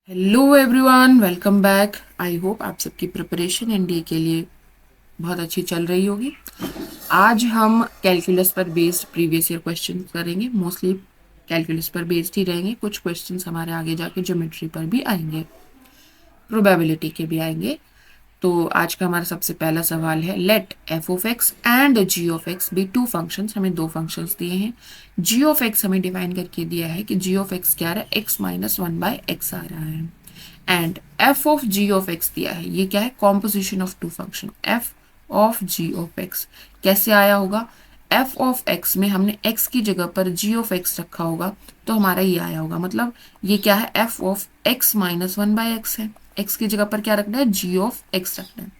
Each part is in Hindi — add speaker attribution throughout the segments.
Speaker 1: Hello everyone, welcome back. I hope आप सबकी प्रिपरेशन एनडीए के लिए बहुत अच्छी चल रही होगी। आज हम कैलकुलस पर बेस्ड प्रीवियस ईयर क्वेश्चन करेंगे। मोस्टली कैलकुलस पर बेस्ड ही रहेंगे। कुछ क्वेश्चंस हमारे आगे जाके ज्योमेट्री पर भी आएंगे, प्रोबेबिलिटी के भी आएंगे। तो आज का हमारा सबसे पहला सवाल है, let F of X and G of X be two functions. हमें दो फंक्शंस दिए हैं। जी ऑफ एक्स हमें डिफाइन करके दिया है कि जी ऑफ एक्स क्या आ रहा है, X minus one by X आ रहा है। And F of ji of X दिया है, ये क्या है, composition of two function. F of ji of X कैसे आया होगा, एफ ऑफ एक्स में हमने एक्स की जगह पर जी ऑफ एक्स रखा होगा तो हमारा ये आया होगा। मतलब ये क्या है, F of X minus one by x है। एक्स की जगह पर क्या रखना है, जी ऑफ एक्स रखना है।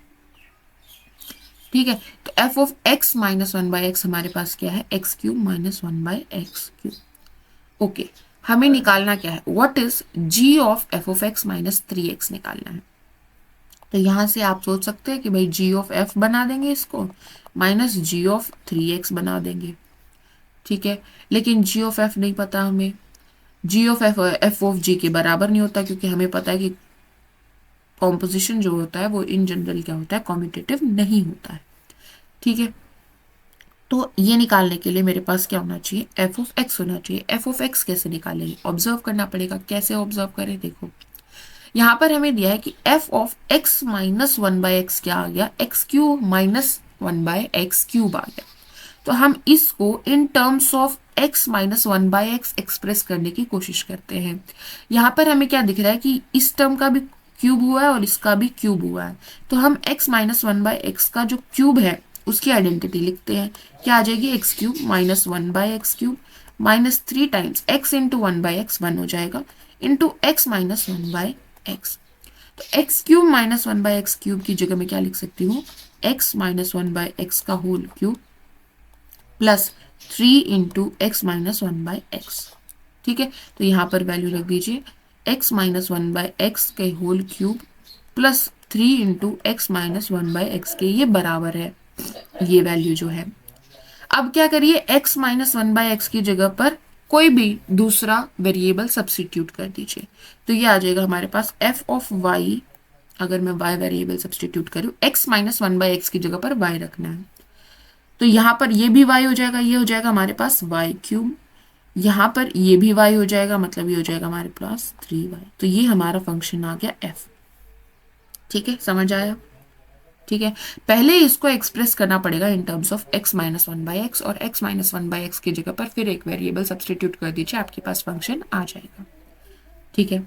Speaker 1: ठीक है, तो F of X minus one by X हमारे पास क्या है, X cube minus one by X cube. Okay, हमें निकालना क्या है, what is G of F of X minus three X निकालना है। तो यहां से आप सोच सकते हैं कि भाई जी ऑफ एफ बना देंगे इसको, minus G of three X बना देंगे। ठीक है, लेकिन जी ऑफ एफ नहीं पता हमें। जी ऑफ एफ एफ ऑफ जी के बराबर नहीं होता, क्योंकि हमें पता है कि कॉम्पोजिशन जो होता है वो इन जनरल क्या होता है, कॉम्यूटेटिव नहीं होता है। ठीक है, तो ये निकालने के लिए मेरे पास क्या होना चाहिए, एफ ऑफ एक्स होना चाहिए। एफ ऑफ एक्स कैसे निकालेंगे, ऑब्जर्व करना पड़ेगा। कैसे ऑब्जर्व करें, देखो यहाँ पर हमें दिया है कि F of X minus one by X क्या आ गया, X cube minus one by X cube आ गया। तो हम इसको in terms of X minus one by X express करने की कोशिश करते हैं। यहाँ पर हमें क्या दिख रहा है कि इस टर्म का भी क्यूब हुआ है और इसका भी क्यूब हुआ है। तो हम x minus one by X का जो क्यूब है उसकी आइडेंटिटी लिखते हैं। क्या आ जाएगी, X cube minus one by X cube minus three times X into one by X one हो जाएगा, into X minus one by X. तो X cube minus one by X cube की जगह में क्या लिख सकती हूँ, X minus one by X का whole cube plus three into X minus one by X. ठीक है, तो यहाँ पर वैल्यू रख दीजिए, X minus one by X के whole cube plus three into X minus one by X के, ये बराबर है ये वैल्यू जो है। अब क्या करिए, x minus one by x की जगह पर कोई भी दूसरा वेरिएबल सब्सटीट्यूट कर दीजिए। तो ये आ जाएगा हमारे पास एफ ऑफ y। अगर मैं y वेरिएबल सब्सटीट्यूट करूँ, x minus one by x की जगह पर y रखना है, तो यहाँ पर ये भी y हो जाएगा, ये हो जाएगा हमारे पास y क्यूब। यहाँ पर ये भी y हो जाएगा, मतलब ये हो जाएगा हमारे पास थ्री वाई। तो ये हमारा फंक्शन आ गया f। ठीक है, समझ आया। ठीक है, पहले इसको एक्सप्रेस करना पड़ेगा इन terms of x minus one by x, और x minus one by x की जगह पर फिर एक वेरिएबल सब्सटीट्यूट कर दीजिए, आपके पास फंक्शन आ जाएगा। ठीक है,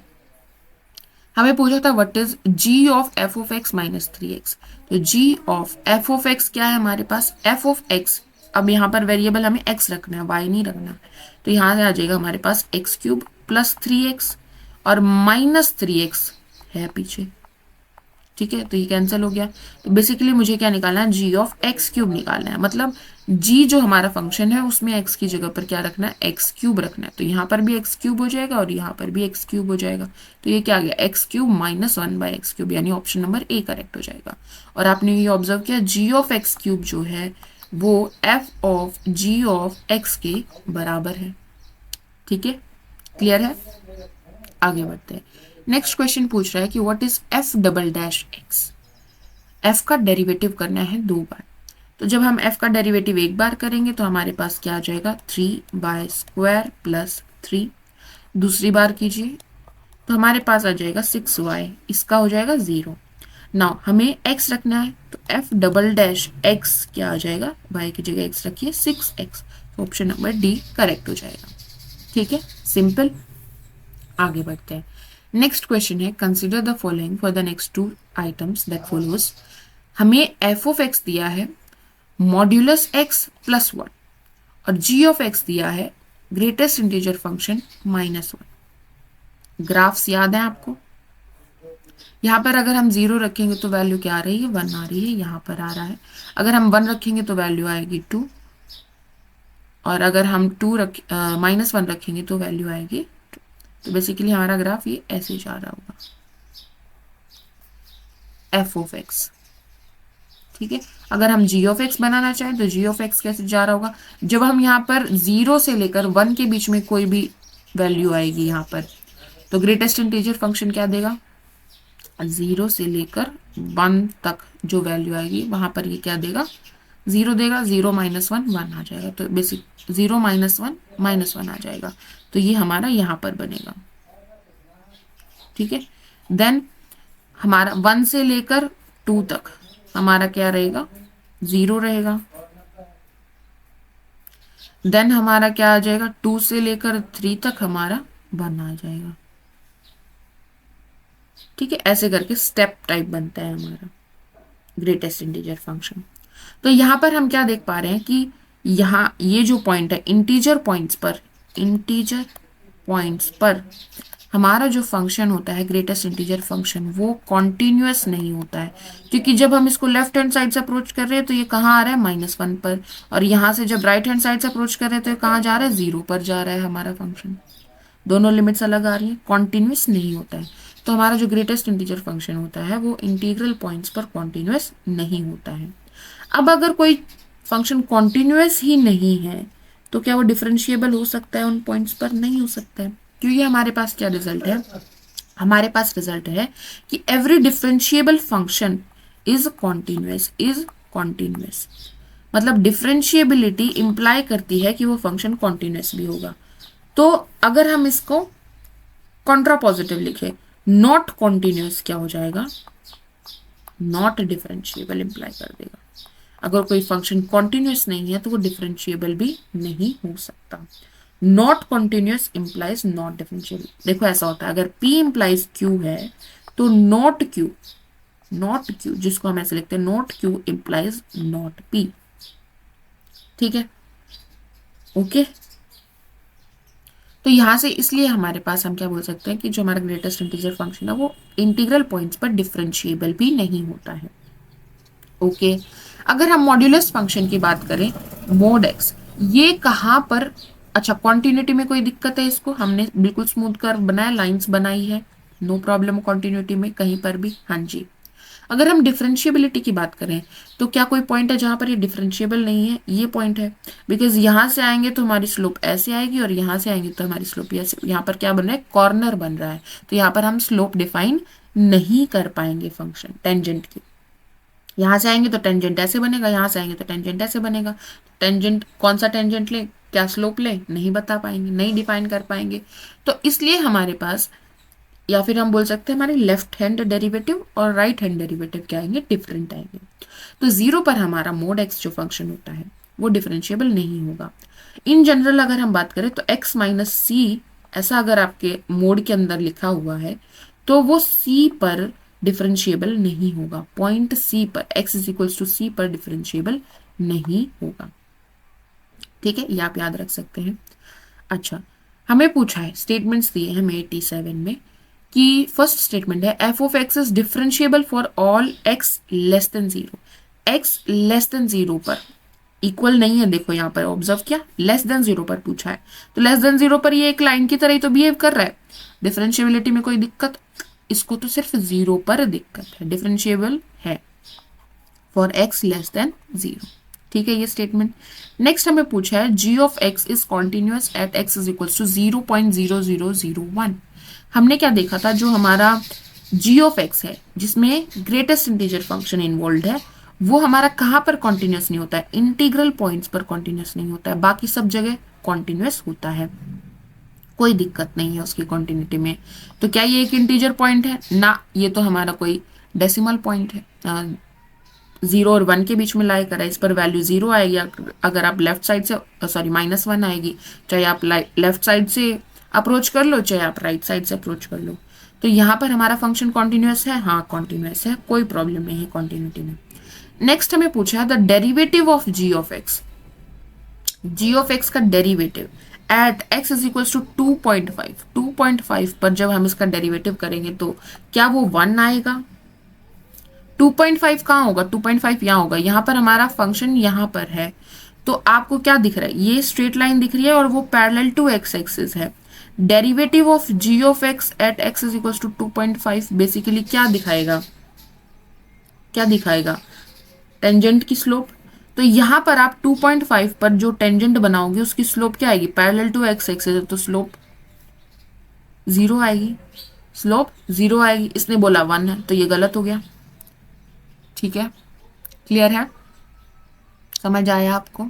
Speaker 1: हमें पूछा था what is g of f of x minus three x. तो g of f of x क्या है हमारे पास, f ऑफ x। अब यहाँ पर वेरिएबल हमें x रखना है, y नहीं रखना। तो यहाँ से आ जाएगा हमारे पास X cube plus three X और माइनस थ्री एक्स है पीछे। ठीक है, तो ये कैंसिल हो गया। तो बेसिकली मुझे क्या निकालना है, जी ऑफ एक्स क्यूब निकालना है। मतलब जी जो हमारा फंक्शन है उसमें एक्स की जगह पर क्या रखना है, एक्स क्यूब रखना है। तो यहाँ पर भी एक्स क्यूब हो जाएगा और यहाँ पर भी एक्स क्यूब हो जाएगा। तो ये क्या आ गया, X cube minus one by X cube, यानी ऑप्शन नंबर ए करेक्ट हो जाएगा। और आपने ये ऑब्जर्व किया, जी ऑफ एक्स क्यूब जो है वो F of ji of X के बराबर है। ठीक है, क्लियर है। आगे बढ़ते हैं। नेक्स्ट क्वेश्चन पूछ रहा है कि what is F double dash x. F का डेरिवेटिव करना है दो बार। तो जब हम एफ का डेरिवेटिव एक बार करेंगे तो हमारे पास क्या आ जाएगा, three by square plus three. दूसरी बार कीजिए तो हमारे पास आ जाएगा सिक्स वाई, इसका हो जाएगा जीरो। नाउ हमें एक्स रखना है, तो एफ डबल डैश एक्स क्या आ जाएगा, वाई की जगह एक्स रखिए, six X. Option number D correct हो जाएगा। ठीक है, सिंपल। आगे बढ़ते हैं। नेक्स्ट क्वेश्चन है, consider the following for the next two items that follows. हमें एफ ऑफ एक्स दिया है मॉड्यूलस एक्स प्लस वन, और जी ऑफ एक्स दिया है greatest integer function minus one. Graphs याद है आपको। यहाँ पर अगर हम जीरो रखेंगे तो वैल्यू क्या आ रही है, वन आ रही है, यहाँ पर आ रहा है। अगर हम वन रखेंगे तो वैल्यू आएगी टू, और अगर हम माइनस वन रखेंगे तो वैल्यू आएगी। तो बेसिकली हमारा ग्राफ ये ऐसे जा रहा होगा, एफ ऑफ एक्स। ठीक है, अगर हम जी ऑफ एक्स बनाना चाहें तो जी ऑफ एक्स कैसे जा रहा होगा, जब हम यहाँ पर जीरो से लेकर वन के बीच में कोई भी वैल्यू आएगी यहाँ पर, तो ग्रेटेस्ट इंटीजर फंक्शन क्या देगा, 0 से लेकर 1 तक जो वैल्यू आएगी वहां पर ये क्या देगा, 0 देगा। 0 माइनस 1 1 आ जाएगा, तो बेसिक 0 माइनस 1 -1 आ जाएगा, तो ये हमारा यहां पर बनेगा। ठीक है, देन हमारा 1 से लेकर 2 तक हमारा क्या रहेगा, 0 रहेगा। देन हमारा क्या आ जाएगा, 2 से लेकर 3 तक हमारा 1 आ जाएगा। ठीक है, ऐसे करके स्टेप टाइप बनता है हमारा ग्रेटेस्ट इंटीजर फंक्शन। तो यहां पर हम क्या देख पा रहे हैं कि यहाँ ये जो पॉइंट है इंटीजर पॉइंट्स पर हमारा जो फंक्शन होता है ग्रेटेस्ट इंटीजर फंक्शन वो कॉन्टिन्यूअस नहीं होता है, क्योंकि जब हम इसको लेफ्ट हैंड साइड से अप्रोच कर रहे हैं तो ये कहाँ आ रहा है, -1 पर, और यहाँ से जब राइट हैंड साइड से अप्रोच कर रहे हैं तो ये कहाँ जा रहा है, 0 पर जा रहा है हमारा फंक्शन। दोनों लिमिट्स अलग आ रही है, कॉन्टिन्यूअस नहीं होता है। तो हमारा जो ग्रेटेस्ट इंटीजर फंक्शन होता है वो इंटीग्रल पॉइंट्स पर कॉन्टिन्यूअस नहीं होता है। अब अगर कोई फंक्शन कॉन्टिन्यूअस ही नहीं है तो क्या वो डिफरेंशिएबल हो सकता है उन पॉइंट्स पर, नहीं हो सकता है, क्योंकि हमारे पास क्या रिजल्ट है, हमारे पास रिजल्ट है कि every differentiable function is continuous. मतलब डिफरेंशिएबिलिटी इंप्लाई करती है कि वो फंक्शन कॉन्टिन्यूअस भी होगा। तो अगर हम इसको कॉन्ट्रापॉजिटिव लिखे, नॉट कॉन्टिन्यूअस क्या हो जाएगा, नॉट डिफरेंशिएबल इंप्लाई कर देगा। अगर कोई फंक्शन कॉन्टिन्यूअस नहीं है तो वो डिफरेंशिएबल भी नहीं हो सकता। Not continuous implies not differentiable. देखो ऐसा होता है, अगर P इंप्लाइज Q है तो नॉट Q जिसको हम ऐसे लिखते हैं not Q implies not P। ठीक है, ओके। तो यहां से इसलिए हमारे पास हम क्या बोल सकते हैं कि जो हमारा ग्रेटेस्ट इंटीजर फंक्शन है वो इंटीग्रल पॉइंट्स पर डिफरेंशिएबल भी नहीं होता है। ओके, अगर हम मॉड्यूलस फंक्शन की बात करें, मोड एक्स, ये कहां पर, अच्छा कॉन्टिन्यूटी में कोई दिक्कत है, इसको हमने बिल्कुल स्मूथ कर्व बनाया, लाइंस बनाई है, नो प्रॉब्लम कॉन्टिन्यूटी में कहीं पर भी। हाँ जी, अगर हम डिफरेंशिएबिलिटी की बात करें तो क्या कोई पॉइंट है जहां पर ये डिफरेंशिएबल नहीं है, ये पॉइंट है, बिकॉज यहां से आएंगे तो हमारी स्लोप ऐसे आएगी और यहां से आएंगे तो हमारी स्लोप ऐसे, यहाँ पर क्या बन रहा है, कॉर्नर बन रहा है, तो यहाँ पर हम स्लोप डिफाइन नहीं कर पाएंगे फंक्शन टेंजेंट की। यहाँ से आएंगे तो टेंजेंट ऐसे बनेगा, यहाँ से आएंगे तो टेंजेंट ऐसे बनेगा। टेंजेंट कौन सा टेंजेंट ले, क्या स्लोप ले, नहीं बता पाएंगे, नहीं डिफाइन कर पाएंगे। तो इसलिए हमारे पास, या फिर हम बोल सकते हैं हमारे लेफ्ट हैंड डेरिवेटिव और राइट हैंड डेरिवेटिव क्या आएंगे, डिफरेंट आएंगे। तो 0 पर हमारा मोड एक्स जो फंक्शन होता है वो डिफरेंशिएबल नहीं होगा। इन जनरल अगर हम बात करें तो x माइनस सी, ऐसा अगर आपके मोड के अंदर लिखा हुआ है तो वो c पर डिफरेंशिएबल नहीं होगा। पॉइंट c पर x is equals to c पर डिफरेंशिएबल नहीं होगा। ठीक है, ये आप याद रख सकते हैं। अच्छा, हमें पूछा है, स्टेटमेंट्स दिए हैं हमें 87 में कि फर्स्ट स्टेटमेंट है F of x is differentiable for all x less than 0। X less than 0 पर, इक्वल नहीं है, देखो यहाँ पर ऑब्जर्व किया, लेस देन 0 पर पूछा है, तो लेस देन 0 पर ये एक लाइन की तरह ही तो बिहेव कर रहा है। डिफरेंशिएबिलिटी में कोई दिक्कत, इसको तो सिर्फ 0 पर दिक्कत है, डिफरेंशिएबल है फॉर एक्स लेस देन 0। ठीक है, ये स्टेटमेंट। नेक्स्ट हमें पूछा है G of x is continuous at x is equal to 0.0001। हमने क्या देखा था, जो हमारा जी ऑफ एक्स है जिसमें ग्रेटेस्ट इंटीजर फंक्शन इन्वॉल्व है, वो हमारा कहाँ पर कॉन्टिन्यूअस नहीं होता है, इंटीग्रल पॉइंट्स पर कॉन्टिन्यूअस नहीं होता है, बाकी सब जगह कॉन्टिन्यूअस होता है, कोई दिक्कत नहीं है उसकी कॉन्टिन्यूटी में। तो क्या ये एक इंटीजर पॉइंट है ना, ये तो हमारा कोई डेसिमल पॉइंट है, 0 और 1 के बीच में लाई करा, इस पर वैल्यू 0 आएगी अगर आप लेफ्ट साइड से, सॉरी -1 आएगी, चाहे आप लेफ्ट साइड से अप्रोच कर लो चाहे आप राइट साइड से अप्रोच कर लो। तो यहाँ पर हमारा फंक्शन कॉन्टिन्यूअस है, हाँ कॉन्टिन्यूअस है, कोई प्रॉब्लम नहीं है कॉन्टिन्यूटी में। नेक्स्ट हमें पूछा है the derivative of ji of x, g of x का derivative at x is equal to 2.5, 2.5 पर जब हम इसका डेरिवेटिव करेंगे तो क्या वो 1 आएगा। 2.5 कहाँ होगा, 2.5 यहाँ होगा, यहाँ पर हमारा फंक्शन यहाँ पर है, तो आपको क्या दिख रहा है, ये स्ट्रेट लाइन दिख रही है और वो पैरेलल टू एक्स एक्सिस है। Derivative of ji of x at x is equal to 2.5 basically क्या दिखाएगा, क्या दिखाएगा, टेंजेंट की स्लोप। तो यहाँ पर आप 2.5 पर जो टेंजेंट बनाओगे उसकी स्लोप क्या आएगी, पैरेलल टू एक्स एक्सिस, तो स्लोप जीरो आएगी, स्लोप जीरो आएगी। इसने बोला 1 है तो ये गलत हो गया। ठीक है, क्लियर है, समझ आया आपको?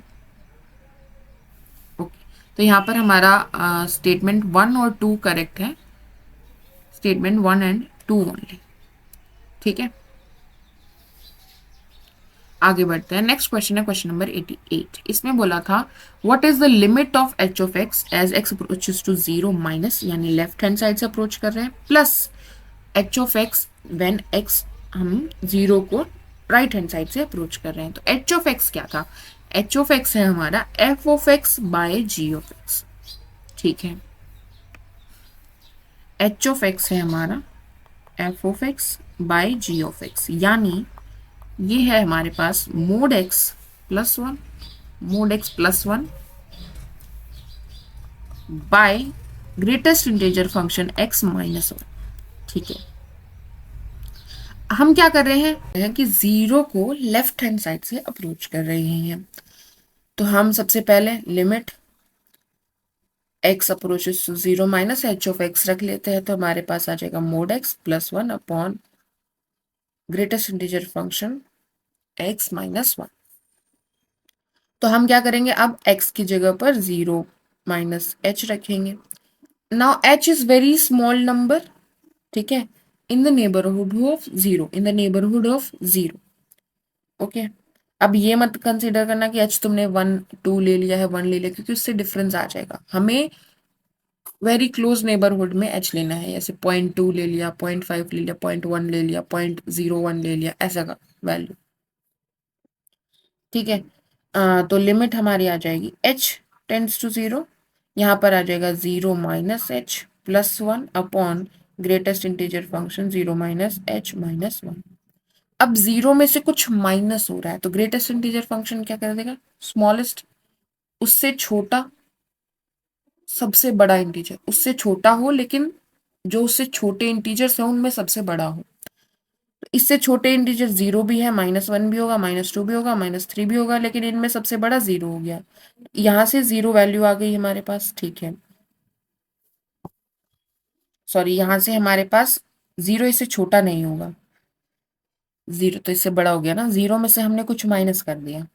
Speaker 1: ओके, तो यहाँ पर हमारा स्टेटमेंट 1 और 2 करेक्ट है, स्टेटमेंट 1 एंड 2 ओनली। ठीक है, आगे बढ़ते हैं। नेक्स्ट क्वेश्चन है क्वेश्चन नंबर 88। इसमें बोला था what is the limit of h of x as x approaches to zero minus, यानी लेफ्ट हैंड साइड से अप्रोच कर रहे हैं, plus h of x when x, हम जीरो को राइट हैंड साइड से अप्रोच कर रहे हैं। तो एच ऑफ एक्स क्या था? एच ऑफ एक्स है हमारा f of x by g of x. ठीक है, एच ऑफ एक्स है हमारा f of x by g of x, यानी ये है हमारे पास mod x plus one, mod x plus one by greatest integer function x minus one. ठीक है, हम क्या कर रहे हैं कि जीरो को लेफ्ट हैंड साइड से अप्रोच कर रहे हैं। तो हम सबसे पहले limit x approaches to zero minus h of x रख लेते हैं। तो हमारे पास आ जाएगा mod x plus one upon greatest integer function x minus one. तो हम क्या करेंगे, अब x की जगह पर जीरो माइनस एच रखेंगे। Now h is very small number, ठीक है, in the neighbourhood of zero, in the neighbourhood of zero. Okay, अब ये मत कंसीडर करना कि h तुमने 1 2 ले लिया है, 1 ले लिया, क्योंकि उससे डिफरेंस आ जाएगा। हमें वेरी क्लोज नेबरहुड में h लेना है, जैसे 0.2 ले लिया, 0.5 ले लिया, 0.1 ले लिया, 0.01 ले लिया, ऐसा का वैल्यू। ठीक है, तो लिमिट हमारी आ जाएगी h टेंड्स टू जीरो, यहाँ पर आ जाएगा zero minus H plus one upon greatest integer function zero minus H minus one. अब जीरो में से कुछ माइनस हो रहा है तो ग्रेटेस्ट इंटीजर फंक्शन क्या कर देगा, स्मॉलेस्ट, उससे छोटा सबसे बड़ा इंटीजर, उससे छोटा हो लेकिन जो उससे छोटे इंटीजर्स हैं उनमें सबसे बड़ा हो। तो इससे छोटे इंटीजर जीरो भी है, माइनस वन भी होगा, माइनस टू भी होगा, माइनस थ्री भी होगा, लेकिन इनमें सबसे बड़ा जीरो हो गया। यहां से जीरो वैल्यू आ गई हमारे पास। ठीक है, सॉरी, यहां से हमारे पास जीरो इससे छोटा नहीं होगा, जीरो तो इससे बड़ा हो गया ना, जीरो में से हमने कुछ माइनस कर दिया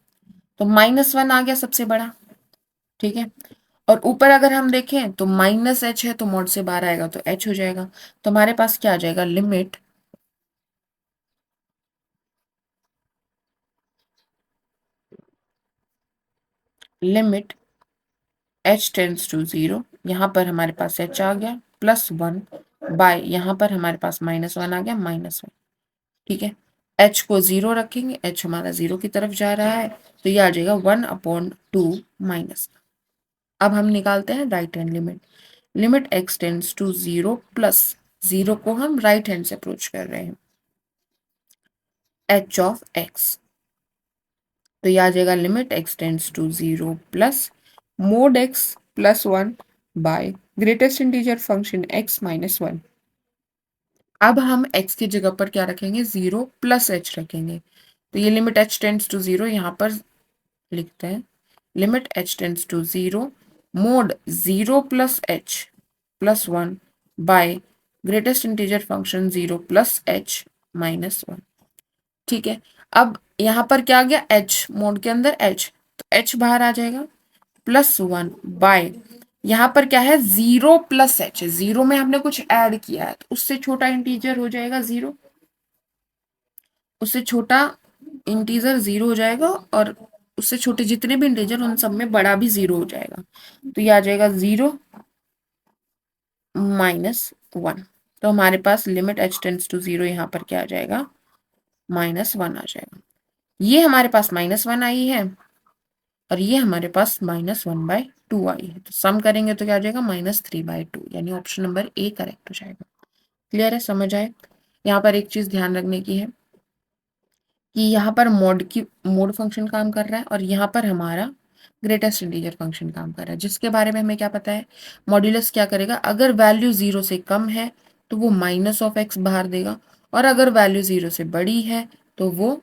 Speaker 1: तो माइनस वन आ गया सबसे बड़ा। ठीक है, और ऊपर अगर हम देखें तो माइनस एच है तो मोड से बाहर आएगा तो एच हो जाएगा। तो हमारे पास क्या आ जाएगा, limit limit h tends to zero, यहाँ पर हमारे पास एच आ गया प्लस वन बाय, यहाँ पर हमारे पास माइनस वन आ गया माइनस वन। ठीक है, एच को जीरो रखेंगे, एच हमारा जीरो की तरफ जा रहा है तो ये आ जाएगा 1/2 माइनस। अब हम निकालते हैं right hand limit, limit x tends to zero plus, zero को हम राइट हैंड से अप्रोच कर रहे हैं, एच ऑफ एक्स। तो ये आ जाएगा limit x tends to zero plus mod x plus one by greatest integer function x minus one. अब हम x की जगह पर क्या रखेंगे, जीरो प्लस एच रखेंगे। तो ये limit h tends to zero, यहाँ पर लिखते हैं limit h tends to zero mod zero plus h plus one by greatest integer function zero plus h minus one. ठीक है, अब यहाँ पर क्या आ गया, h मोड के अंदर h, तो h बाहर आ जाएगा प्लस वन बाय, यहाँ पर क्या है, जीरो प्लस एच, जीरो में हमने कुछ ऐड किया है तो उससे छोटा इंटीजर हो जाएगा जीरो, उससे छोटा इंटीजर जीरो हो जाएगा, और उससे छोटे जितने भी इंटीजर उन सब में बड़ा भी जीरो हो जाएगा। तो ये आ जाएगा जीरो माइनस वन। तो हमारे पास limit h tends to zero, यहाँ पर क्या आ जाएगा, माइनस वन आ जाएगा। ये हमारे पास माइनस वन आई है और ये हमारे पास -1/2 आई है, तो सम करेंगे तो क्या आ जाएगा, -3/2, यानी ऑप्शन नंबर ए करेक्ट हो जाएगा। क्लियर है, समझ आए? यहाँ पर एक चीज ध्यान रखने की है कि यहाँ पर मोड फंक्शन काम कर रहा है और यहाँ पर हमारा ग्रेटेस्ट इंटीजर फंक्शन काम कर रहा है, जिसके बारे में हमें क्या पता है, मॉड्यूलस क्या करेगा, अगर वैल्यू जीरो से कम है तो वो माइनस ऑफ एक्स बाहर देगा, और अगर वैल्यू जीरो से बड़ी है तो वो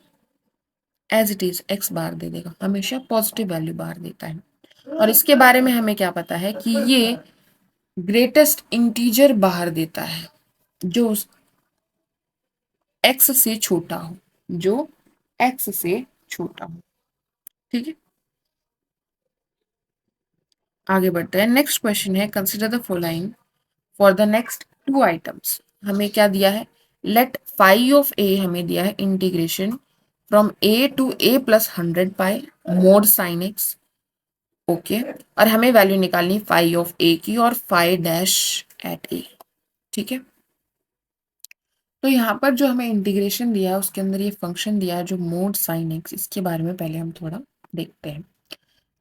Speaker 1: एज इट इज एक्स बाहर दे देगा, हमेशा पॉजिटिव वैल्यू बाहर देता है। और इसके बारे में हमें क्या पता है कि ये ग्रेटेस्ट इंटीजर बाहर देता है जो एक्स से छोटा हो, जो एक्स से छोटा हो। ठीक है, आगे बढ़ते हैं। नेक्स्ट क्वेश्चन है, consider the following for the next two items. हमें क्या दिया है, लेट फाई ऑफ ए हमें दिया है integration from a to a plus 100 pi mod sine x. Okay, और हमें वैल्यू निकालनी फाई ऑफ ए की और फाई डैश एट ए। ठीक है, तो यहाँ पर जो हमें इंटीग्रेशन दिया है उसके अंदर ये फंक्शन दिया है जो मोड साइन एक्स, इसके बारे में पहले हम थोड़ा देखते हैं।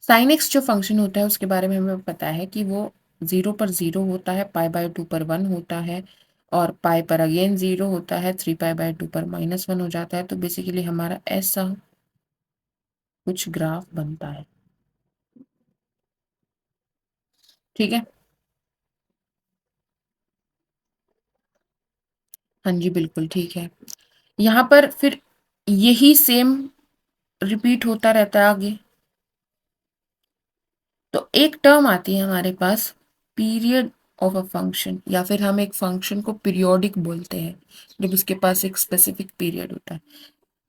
Speaker 1: साइन एक्स जो फंक्शन होता है उसके बारे में हमें पता है कि वो 0 पर 0 होता है, पाई/2 पर 1 होता है, और पाई पर अगेन 0 होता है, 3 पाई/2 पर -1 हो जाता है। तो बेसिकली हमारा ऐसा कुछ ग्राफ बनता है। ठीक है, हाँ जी बिल्कुल ठीक है। यहाँ पर फिर यही सेम रिपीट होता रहता है आगे। तो एक टर्म आती है हमारे पास, पीरियड ऑफ अ फंक्शन, या फिर हम एक फंक्शन को पीरियोडिक बोलते हैं जब उसके पास एक स्पेसिफिक पीरियड होता है।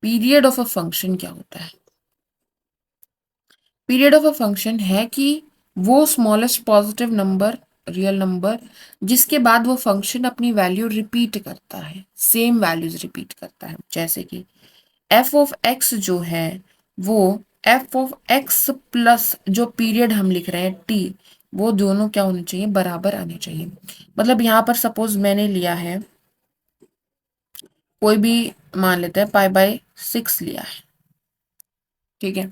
Speaker 1: पीरियड ऑफ अ फंक्शन क्या होता है? पीरियड ऑफ अ फंक्शन है कि वो smallest positive number, real number, जिसके बाद वो फंक्शन अपनी वैल्यू रिपीट करता है, सेम वैल्यूज रिपीट करता है। जैसे कि एफ ऑफ एक्स जो है वो एफ ऑफ एक्स प्लस जो पीरियड हम लिख रहे हैं टी, वो दोनों क्या होने चाहिए, बराबर आने चाहिए। मतलब यहाँ पर सपोज मैंने लिया है, कोई भी मान लेते हैं पाई/6 लिया है। ठीक है,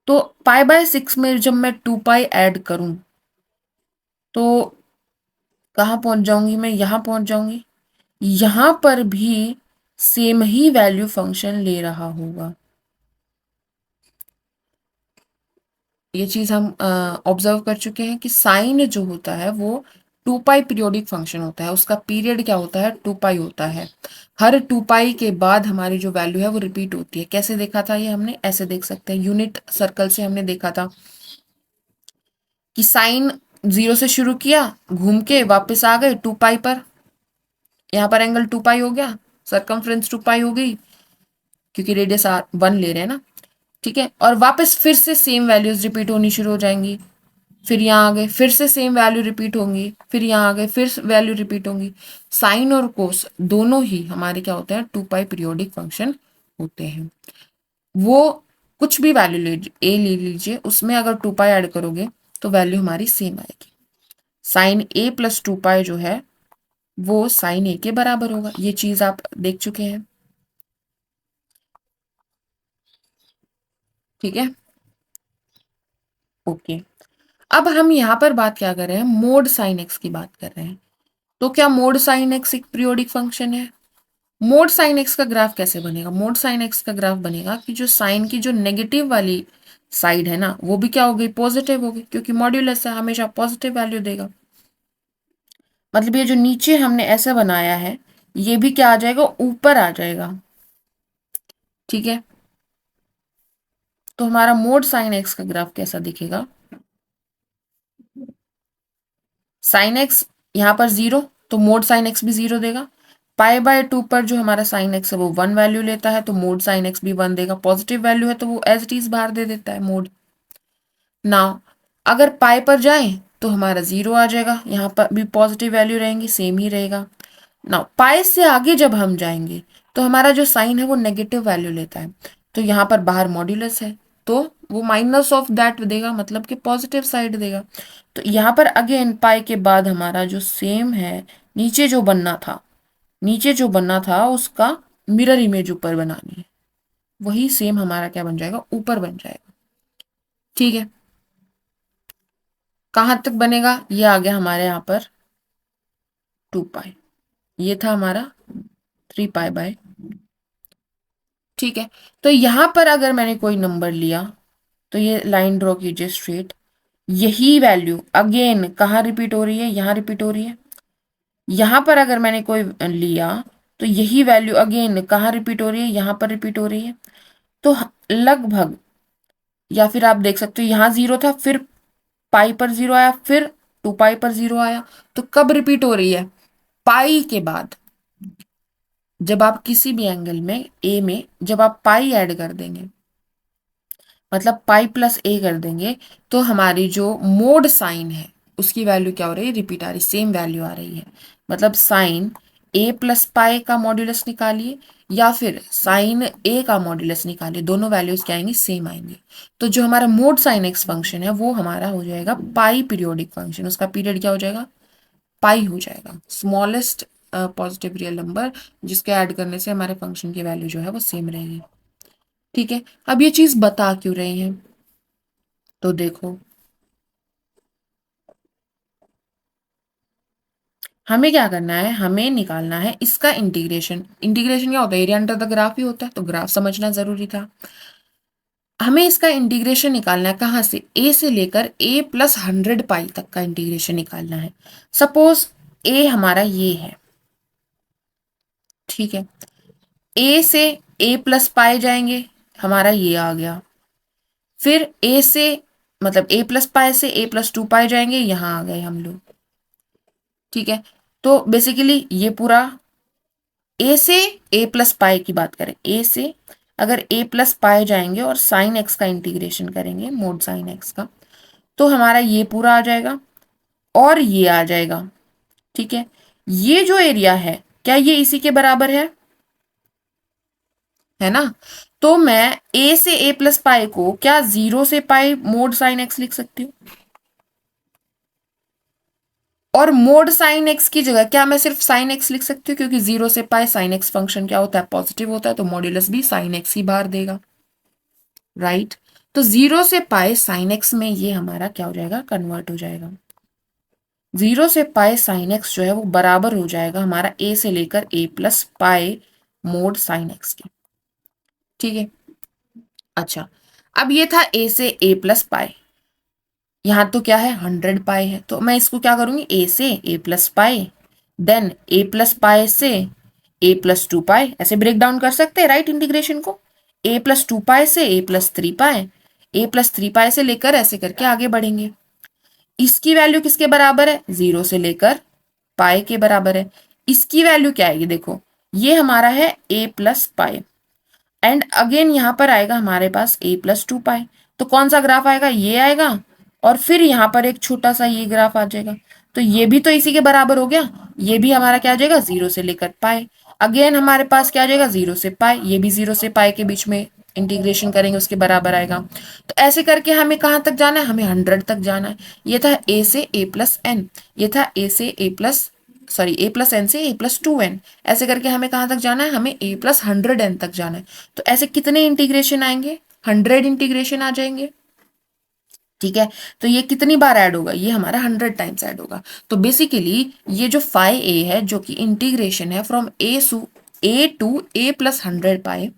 Speaker 1: तो पाई/6 में जब मैं 2 पाई ऐड करूं तो कहाँ पहुंच जाऊंगी, मैं यहाँ पहुंच जाऊंगी। यहां पर भी सेम ही वैल्यू फंक्शन ले रहा होगा। ये चीज हम ऑब्जर्व कर चुके हैं कि साइन जो होता है वो 2 पाई पीरियोडिक फंक्शन होता है, उसका पीरियड क्या होता है, 2 पाई होता है। हर 2 पाई के बाद हमारी जो वैल्यू है वो रिपीट होती है। कैसे देखा था ये हमने, ऐसे देख सकते हैं, यूनिट सर्कल से हमने देखा था कि साइन 0 से शुरू किया, घूम के वापस आ गए 2 पाई पर, यहाँ पर एंगल 2 पाई हो गया, सरकमफ्रेंस 2 पाई हो गई क्योंकि रेडियस 1 ले रहे हैं ना। ठीक है, और वापस फिर से सेम वैल्यूज रिपीट होनी शुरू हो जाएंगी। फिर यहाँ आ गए, फिर से सेम वैल्यू रिपीट होंगी, फिर यहाँ आ गए, फिर वैल्यू रिपीट होंगी। साइन और कोस दोनों ही हमारे क्या होते हैं, 2 पाई पीरियोडिक फंक्शन होते हैं। वो कुछ भी वैल्यू ए ले लीजिए, उसमें अगर 2 पाई ऐड करोगे तो वैल्यू हमारी सेम आएगी। साइन ए प्लस 2 पाई जो है वो साइन ए के बराबर होगा। ये चीज आप देख चुके हैं। ठीक है, ओके। अब हम यहाँ पर बात क्या कर रहे हैं, मोड साइन एक्स की बात कर रहे हैं। तो क्या मोड साइन एक्स एक पीरियोडिक फंक्शन है? मोड साइन एक्स का ग्राफ कैसे बनेगा? मोड साइन एक्स का ग्राफ बनेगा कि जो साइन की जो नेगेटिव वाली साइड है ना वो भी क्या हो गई, पॉजिटिव हो गई, क्योंकि मॉड्यूलस है, हमेशा पॉजिटिव वैल्यू देगा। मतलब ये जो नीचे हमने ऐसा बनाया है ये भी क्या आ जाएगा, ऊपर आ जाएगा। ठीक है, तो हमारा मोड साइन एक्स का ग्राफ कैसा दिखेगा, साइन एक्स यहाँ पर 0, तो मोड साइन एक्स भी 0 देगा। पाई/2 पर जो हमारा साइन एक्स है वो 1 वैल्यू लेता है, तो मोड साइन एक्स भी 1 देगा। पॉजिटिव वैल्यू है तो वो एज इट इज बाहर दे देता है मोड। नाउ अगर पाई पर जाए तो हमारा 0 आ जाएगा, यहाँ पर भी पॉजिटिव वैल्यू रहेंगी, सेम ही रहेगा। नाउ पाई से आगे जब हम जाएंगे तो हमारा जो साइन है वो नेगेटिव वैल्यू लेता है, तो यहाँ पर बाहर मॉड्यूलस है तो वो माइनस ऑफ दैट देगा, मतलब कि पॉजिटिव साइड देगा। तो यहाँ पर अगेन पाई के बाद हमारा जो सेम है, नीचे जो बनना था, नीचे जो बनना था उसका मिरर इमेज ऊपर बनानी है, वही सेम हमारा क्या बन जाएगा, ऊपर बन जाएगा। ठीक है, कहाँ तक बनेगा, ये आ गया हमारे यहाँ पर 2 पाई, ये था हमारा 3 पाई/। ठीक है, तो यहां पर अगर मैंने कोई नंबर लिया तो ये लाइन ड्रॉ कीजिए स्ट्रेट, यही वैल्यू अगेन कहाँ रिपीट हो रही है, यहाँ रिपीट हो रही है। यहां पर अगर मैंने कोई लिया तो यही वैल्यू अगेन कहाँ रिपीट हो रही है, यहाँ पर रिपीट हो रही है। तो लगभग, या फिर आप देख सकते हो यहाँ 0 था, फिर पाई पर 0 आया, फिर 2 पाई पर 0 आया। तो कब रिपीट हो रही है? पाई के बाद। जब आप किसी भी एंगल में ए में जब आप पाई ऐड कर देंगे, मतलब पाई प्लस ए कर देंगे, तो हमारी जो मोड साइन है उसकी वैल्यू क्या हो रही है? रिपीट आ रही, सेम वैल्यू आ रही है। मतलब साइन ए प्लस पाई का मॉड्यूलस निकालिए या फिर साइन ए का मॉड्यूलस निकालिए, दोनों वैल्यूज क्या आएंगी? सेम आएंगी। तो जो हमारा मोड साइन एक्स फंक्शन है वो हमारा हो जाएगा पाई पीरियोडिक फंक्शन। उसका पीरियड क्या हो जाएगा? पाई हो जाएगा, स्मॉलेस्ट पॉजिटिव रियल नंबर, जिसके ऐड करने से हमारे फंक्शन की वैल्यू जो है वो सेम रहेगी। ठीक है, अब ये चीज बता क्यों रहे हैं? तो देखो, हमें क्या करना है, हमें निकालना है इसका इंटीग्रेशन। इंटीग्रेशन क्या होता है? एरिया अंडर द ग्राफ ही होता है, तो ग्राफ समझना जरूरी था। हमें इसका इंटीग्रेशन निकालना है कहाँ से? ए से लेकर ए प्लस 100 पाई तक का इंटीग्रेशन निकालना है। सपोज ए हमारा ये है, ठीक है। ए से ए प्लस पाई जाएंगे, हमारा ये आ गया। फिर ए से मतलब ए प्लस पाई से ए प्लस 2 पाई जाएंगे, यहां आ गए हम लोग। ठीक है, तो बेसिकली ये पूरा ए से ए प्लस पाई की बात करें, ए से अगर ए प्लस पाई जाएंगे और साइन एक्स का इंटीग्रेशन करेंगे, मोड साइन एक्स का, तो हमारा ये पूरा आ जाएगा और ये आ जाएगा। ठीक है, ये जो एरिया है क्या ये इसी के बराबर है ना? तो मैं ए से ए प्लस पाई को क्या 0 से पाई मोड साइन एक्स लिख सकती हूँ? और मोड साइन एक्स की जगह क्या मैं सिर्फ साइन एक्स लिख सकती हूँ? क्योंकि 0 से पाई साइन एक्स फंक्शन क्या होता है? पॉजिटिव होता है, तो मॉड्यूलस भी साइन एक्स ही बाहर देगा, राइट? तो 0 से पाई साइन एक्स में ये हमारा क्या हो जाएगा? कन्वर्ट हो जाएगा। 0 से पाई साइन एक्स जो है वो बराबर हो जाएगा हमारा ए से लेकर a plus pi mod sine x के। ठीक है, अच्छा, अब ये था ए से ए प्लस पाई। यहाँ तो क्या है? 100 पाई है, तो मैं इसको क्या करूंगी? ए से ए प्लस पाई, देन ए प्लस पाई से ए प्लस 2 पाई, ऐसे ब्रेक डाउन कर सकते हैं, राइट? इंटीग्रेशन को ए प्लस 2 पाई से ए प्लस 3 पाई, ए प्लस 3 पाई से लेकर ऐसे करके आगे बढ़ेंगे। इसकी वैल्यू किसके बराबर है? 0 से लेकर पाई के बराबर है। इसकी वैल्यू क्या आएगी? देखो, ये हमारा है ए प्लस पाई, एंड अगेन यहां पर आएगा हमारे पास ए प्लस 2 पाई। तो कौन सा ग्राफ आएगा? ये आएगा, और फिर यहाँ पर एक छोटा सा ये ग्राफ आ जाएगा। तो ये भी तो इसी के बराबर हो गया। ये भी हमारा क्या आ जाएगा? 0 से लेकर पाई। अगेन हमारे पास क्या आ जाएगा? 0 से पाई, ये भी 0 से पाई के बीच में इंटीग्रेशन करेंगे उसके बराबर आएगा। तो ऐसे करके हमें कहाँ तक जाना है? हमें 100 तक जाना है। ये था ए से ए प्लस एन, ये था ए से ए प्लस सॉरी ए प्लस एन से ए प्लस 2n। ऐसे करके हमें कहाँ तक जाना है? हमें ए प्लस 100n तक जाना है। तो ऐसे कितने इंटीग्रेशन आएंगे? 100 इंटीग्रेशन आ जाएंगे। ठीक है, तो ये कितनी बार ऐड होगा? ये हमारा 100 टाइम्स ऐड होगा। तो बेसिकली ये जो फाई ए है, जो कि इंटीग्रेशन है from a to a plus 100 pi,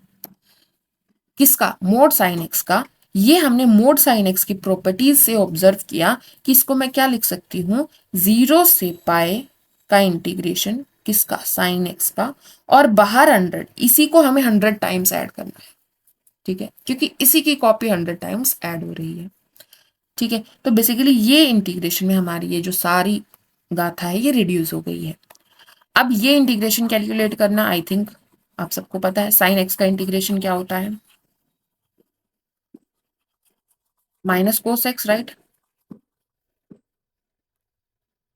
Speaker 1: किसका? मोड साइन एक्स का। ये हमने मोड साइन एक्स की प्रॉपर्टीज से ऑब्जर्व किया कि इसको मैं क्या लिख सकती हूँ? 0 से पाई का इंटीग्रेशन, किसका? साइन एक्स का, और बाहर 100, इसी को हमें 100 टाइम्स ऐड करना है। ठीक है, क्योंकि इसी की कॉपी 100 टाइम्स ऐड हो रही है। ठीक है, तो बेसिकली ये इंटीग्रेशन में हमारी ये जो सारी गाथा है ये रिड्यूस हो गई है। अब ये इंटीग्रेशन कैलकुलेट करना आई थिंक आप सबको पता है। साइन एक्स का इंटीग्रेशन क्या होता है? Minus cos x, right?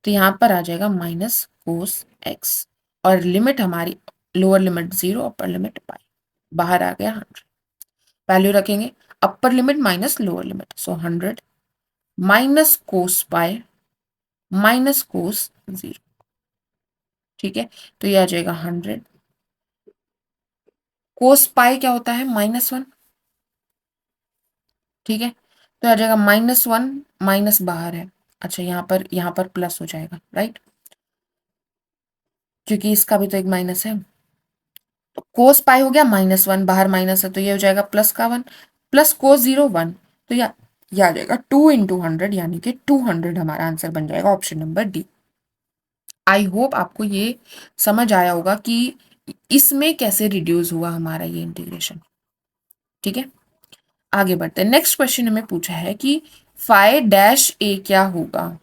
Speaker 1: तो यहां पर आ जाएगा माइनस कोस एक्स, और लिमिट हमारी lower limit 0, upper limit pi, बाहर आ गया 100। वैल्यू रखेंगे, upper limit minus lower limit, so 100 minus cos pi minus cos 0। ठीक है, तो ये आ जाएगा 100। कोस पाई क्या होता है? -1। ठीक है, तो आ जाएगा -1, माइनस बाहर है, अच्छा यहाँ पर प्लस हो जाएगा, राइट? क्योंकि इसका भी तो एक माइनस है। तो कोस पाई हो गया -1, बाहर माइनस है, तो ये हो जाएगा प्लस का 1, प्लस कोस 0 1। तो ये आ जाएगा 2 इंटू 100, यानी कि 200 हमारा आंसर बन जाएगा, option number D. I hope आपको ये समझ आया होगा कि इसमें कैसे रिड्यूस हुआ हमारा ये इंटीग्रेशन। ठीक है, आगे बढ़ते हैं। नेक्स्ट क्वेश्चन हमें पूछा है कि फाइ डैश ए क्या होगा,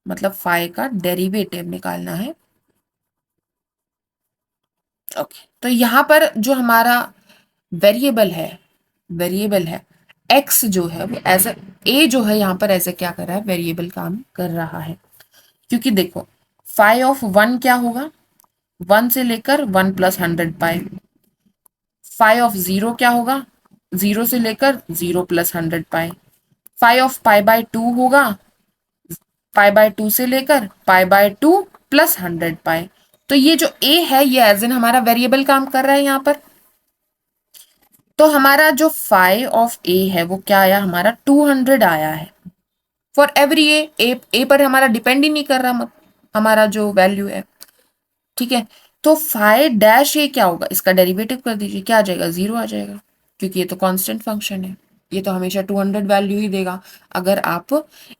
Speaker 1: मतलब फाइ का डेरिवेटिव निकालना है। ओके, तो यहां पर जो हमारा वेरिएबल है एक्स जो है वो एज ए जो है यहाँ पर ऐसे क्या कर रहा है, वेरिएबल काम कर रहा है। क्योंकि देखो फाइ ऑफ वन क्या होगा, वन से लेकर one plus 100 pi. Phi of zero क्या होगा, जीरो से लेकर zero plus 100 pi. Phi of pi by two होगा, पाई बाय टू से लेकर pi by two plus 100 pi. तो ये जो ए है ये एज इन हमारा वेरिएबल काम कर रहा है यहाँ पर। तो हमारा जो फाइ ऑफ ए है वो क्या आया, हमारा 200 आया है फॉर एवरी ए पर हमारा डिपेंड ही नहीं कर रहा हमारा जो वैल्यू है। ठीक है, तो फाइ डैश ए क्या होगा, इसका डेरिवेटिव कर दीजिए, क्या आ जाएगा, जीरो आ जाएगा, क्योंकि ये तो कांस्टेंट फंक्शन है, ये तो हमेशा 200 वैल्यू ही देगा। अगर आप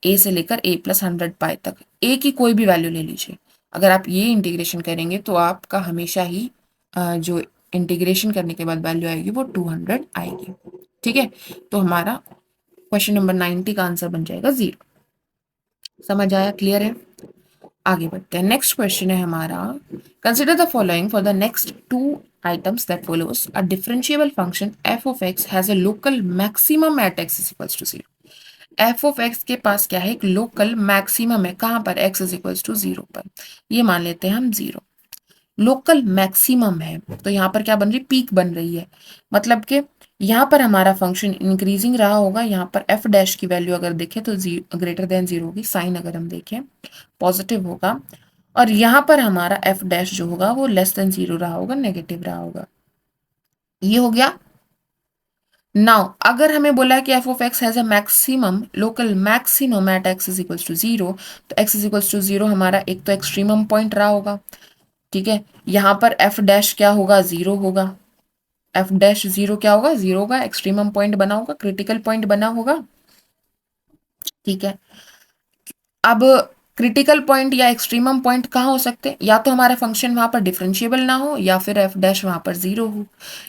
Speaker 1: ए से लेकर ए प्लस 100 पाई तक ए की कोई भी वैल्यू ले लीजिए, अगर आप ये इंटीग्रेशन करेंगे तो आपका हमेशा ही जो इंटीग्रेशन करने के बाद वैल्यू आएगी वो 200 आएगी। ठीक है, तो हमारा क्वेश्चन नंबर 90 का आंसर बन जाएगा जीरो। समझ आया, क्लियर है। आगे बढ़ते हैं, नेक्स्ट क्वेश्चन है हमारा, consider the following for the next two items that follows a differentiable function f of x has a local maximum at x is equals to 0। f of x के पास क्या है, एक लोकल मैक्सिमम है, कहां पर, x is equals to 0 पर। ये मान लेते हैं हम 0, लोकल मैक्सिमम है, तो यहाँ पर क्या बन रही, पीक बन रही है। मतलब कि यहाँ पर हमारा फंक्शन इंक्रीजिंग रहा होगा, यहाँ पर एफ डैश की वैल्यू अगर देखें तो ग्रेटर देन जीरो होगी, साइन अगर हम देखें पॉजिटिव होगा, और यहाँ पर हमारा एफ डैश जो होगा वो लेस देन जीरो रहा होगा, नेगेटिव रहा होगा। ये हो गया। नाउ अगर हमें बोला है कि F of x has a maximum, local maximum at x is equals to zero, तो x is equals to zero हमारा एक तो एक्सट्रीमम पॉइंट रहा होगा। ठीक है, यहाँ पर एफ डैश क्या होगा, जीरो होगा, एफ डैश जीरो क्या होगा, जीरो होगा, एक्सट्रीमम पॉइंट बना होगा, क्रिटिकल पॉइंट बना होगा। ठीक है, अब क्रिटिकल पॉइंट या एक्सट्रीमम पॉइंट कहाँ हो सकते हैं, या तो हमारा फंक्शन वहां पर डिफरेंशिएबल ना हो या फिर एफ डैश वहां पर जीरो हो।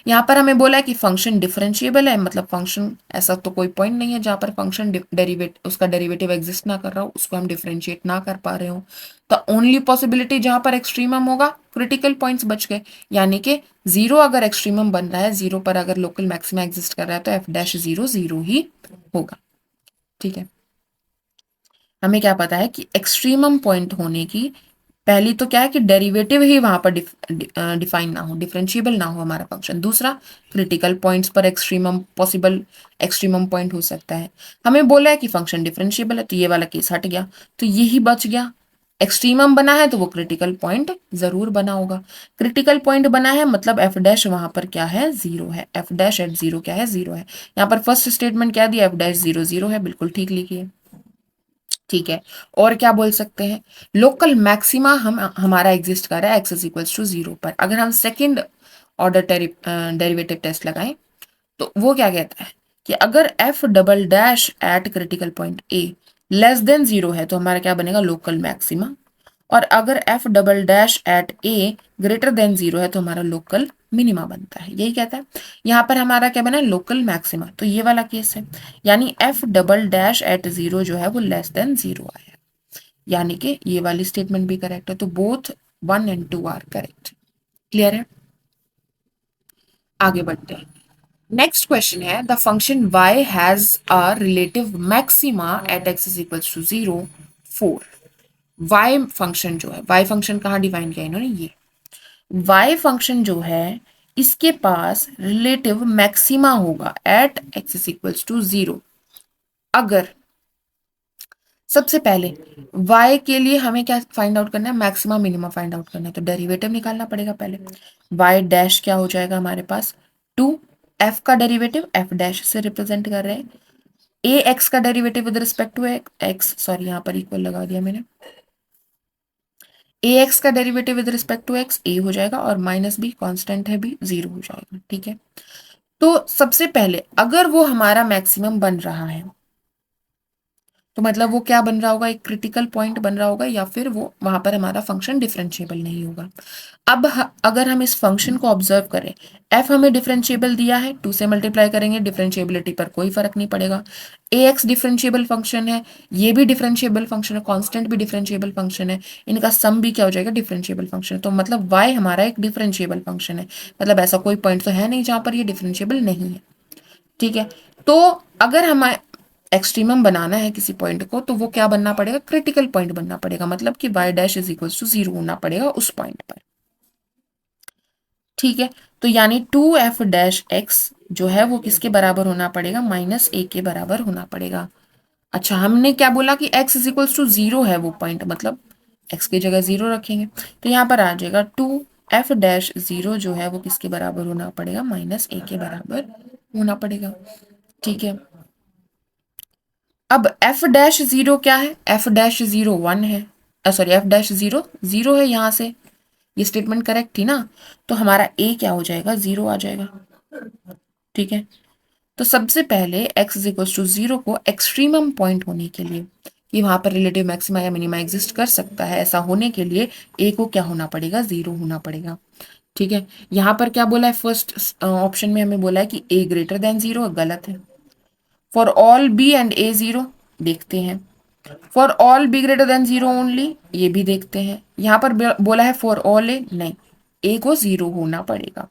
Speaker 1: यहाँ पर हमें बोला है कि फंक्शन डिफरेंशिएबल है, मतलब फंक्शन ऐसा तो कोई पॉइंट नहीं है जहाँ पर फंक्शन डेरिवेट उसका डेरिवेटिव एग्जिस्ट ना कर रहा हो, उसको हम डिफरेंशिएट ना कर पा रहे हो। तो ओनली पॉसिबिलिटी जहां पर एक्सट्रीमम होगा, क्रिटिकल पॉइंट्स बच गए, यानी कि जीरो अगर एक्सट्रीमम बन रहा है, जीरो पर अगर लोकल मैक्सिमा एग्जिस्ट कर रहा है तो एफ डैश जीरो जीरो ही होगा। ठीक है, हमें क्या पता है कि एक्सट्रीमम पॉइंट होने की पहली तो क्या है कि डेरिवेटिव ही वहां पर डिफाइन ना हो, डिफरेंशिएबल ना हो हमारा फंक्शन। दूसरा, क्रिटिकल पॉइंट्स पर एक्सट्रीमम पॉसिबल एक्सट्रीमम पॉइंट हो सकता है। हमें बोला है कि फंक्शन डिफरेंशिएबल है, तो ये वाला केस हट गया, तो यही बच गया। एक्सट्रीमम बना है तो वो क्रिटिकल पॉइंट जरूर बना होगा, क्रिटिकल पॉइंट बना है मतलब एफ डैश वहां पर क्या है, जीरो है, एफ डैश एट जीरो क्या है, जीरो है। यहाँ पर फर्स्ट स्टेटमेंट क्या दिया, एफ डैश जीरो जीरो है, बिल्कुल ठीक लिखिए। ठीक है, और क्या बोल सकते हैं, लोकल मैक्सिमा हमारा एग्जिस्ट कर रहा है x is equals to zero पर। अगर हम सेकेंड ऑर्डर डेरिवेटिव टेस्ट लगाएं तो वो क्या कहता है कि अगर F double dash eight critical point A less than zero है तो हमारा क्या बनेगा, लोकल मैक्सिमा। और अगर एफ डबल डैश एट ए ग्रेटर देन जीरो है तो हमारा लोकल मिनिमा बनता है, यही कहता है। यहाँ पर हमारा क्या बना, लोकल मैक्सिमा, तो ये वाला केस है, यानी f double dash at zero जो है वो लेस देन जीरो आया, यानी कि ये वाली स्टेटमेंट भी करेक्ट है। तो both 1 and 2 are correct. Clear है, आगे बढ़ते हैं। नेक्स्ट क्वेश्चन है, the function y has a relative maxima at x is equals to zero 4। y function जो है, y फंक्शन कहाँ डिफाइन किया इन्होंने, ये y फंक्शन जो है इसके पास रिलेटिव मैक्सिमा होगा at x is equals to zero. अगर सबसे पहले y के लिए हमें क्या फाइंड आउट करना है, मैक्सिमा मिनिमा फाइंड आउट करना है, तो डेरिवेटिव निकालना पड़ेगा पहले। y डैश क्या हो जाएगा हमारे पास, टू, f का डेरिवेटिव f डैश से रिप्रेजेंट कर रहे हैं, ए एक्स का derivative with respect to x, sorry यहाँ पर इक्वल लगा दिया मैंने, ए एक्स का derivative with respect to x a हो जाएगा, और माइनस बी कांस्टेंट है भी, जीरो हो जाएगा। ठीक है, तो सबसे पहले अगर वो हमारा मैक्सिमम बन रहा है तो मतलब वो क्या बन रहा होगा, एक क्रिटिकल पॉइंट बन रहा होगा, या फिर वो वहां पर हमारा फंक्शन डिफरेंशिएबल नहीं होगा। अब अगर हम इस फंक्शन को ऑब्जर्व करें, f हमें डिफरेंशिएबल दिया है, 2 से मल्टीप्लाई करेंगे, डिफरेंशिएबिलिटी पर कोई फर्क नहीं पड़ेगा। ax डिफरेंशिएबल फंक्शन है, ये भी डिफरेंशिएबल फंक्शन है, कांस्टेंट भी डिफरेंशिएबल फंक्शन है, इनका सम भी क्या हो जाएगा, डिफरेंशिएबल फंक्शन है। तो मतलब y हमारा एक डिफरेंशिएबल फंक्शन है, मतलब ऐसा कोई पॉइंट तो है नहीं जहां पर ये डिफरेंशिएबल नहीं है। ठीक है, तो अगर हमें एक्सट्रीमम बनाना है किसी पॉइंट को, तो वो क्या बनना पड़ेगा, क्रिटिकल पॉइंट बनना पड़ेगा, मतलब कि y dash is equal to 0 होना पड़ेगा उस पॉइंट पर। ठीक है, तो यानी 2f डैश एक्स जो है वो किसके बराबर होना पड़ेगा, -a के बराबर होना पड़ेगा। अच्छा, हमने क्या बोला कि x इज इक्वल टू 0 है वो पॉइंट, मतलब x की जगह 0 रखेंगे, तो यहाँ पर आ जाएगा 2f डैश 0 जो है वो किसके बराबर होना पड़ेगा, -a के बराबर होना पड़ेगा। ठीक है, अब f डैश 0 क्या है, f डैश 0 1 है, सॉरी f डैश 0 0 है, यहाँ से ये स्टेटमेंट करेक्ट थी ना, तो हमारा a क्या हो जाएगा, 0 आ जाएगा। ठीक है, तो सबसे पहले x इज इक्वल टू 0 को एक्सट्रीमम पॉइंट होने के लिए, कि वहां पर रिलेटिव मैक्सिमा या मिनिमा एग्जिस्ट कर सकता है, ऐसा होने के लिए a को क्या होना पड़ेगा, 0 होना पड़ेगा। ठीक है, यहाँ पर क्या बोला है, फर्स्ट ऑप्शन में हमें बोला है कि a ग्रेटर देन 0, गलत है। For all b and a 0, देखते हैं। For all b greater than 0 only, ये भी देखते हैं। यहाँ पर बोला है फॉर ऑल a, नहीं, a को 0 होना पड़ेगा।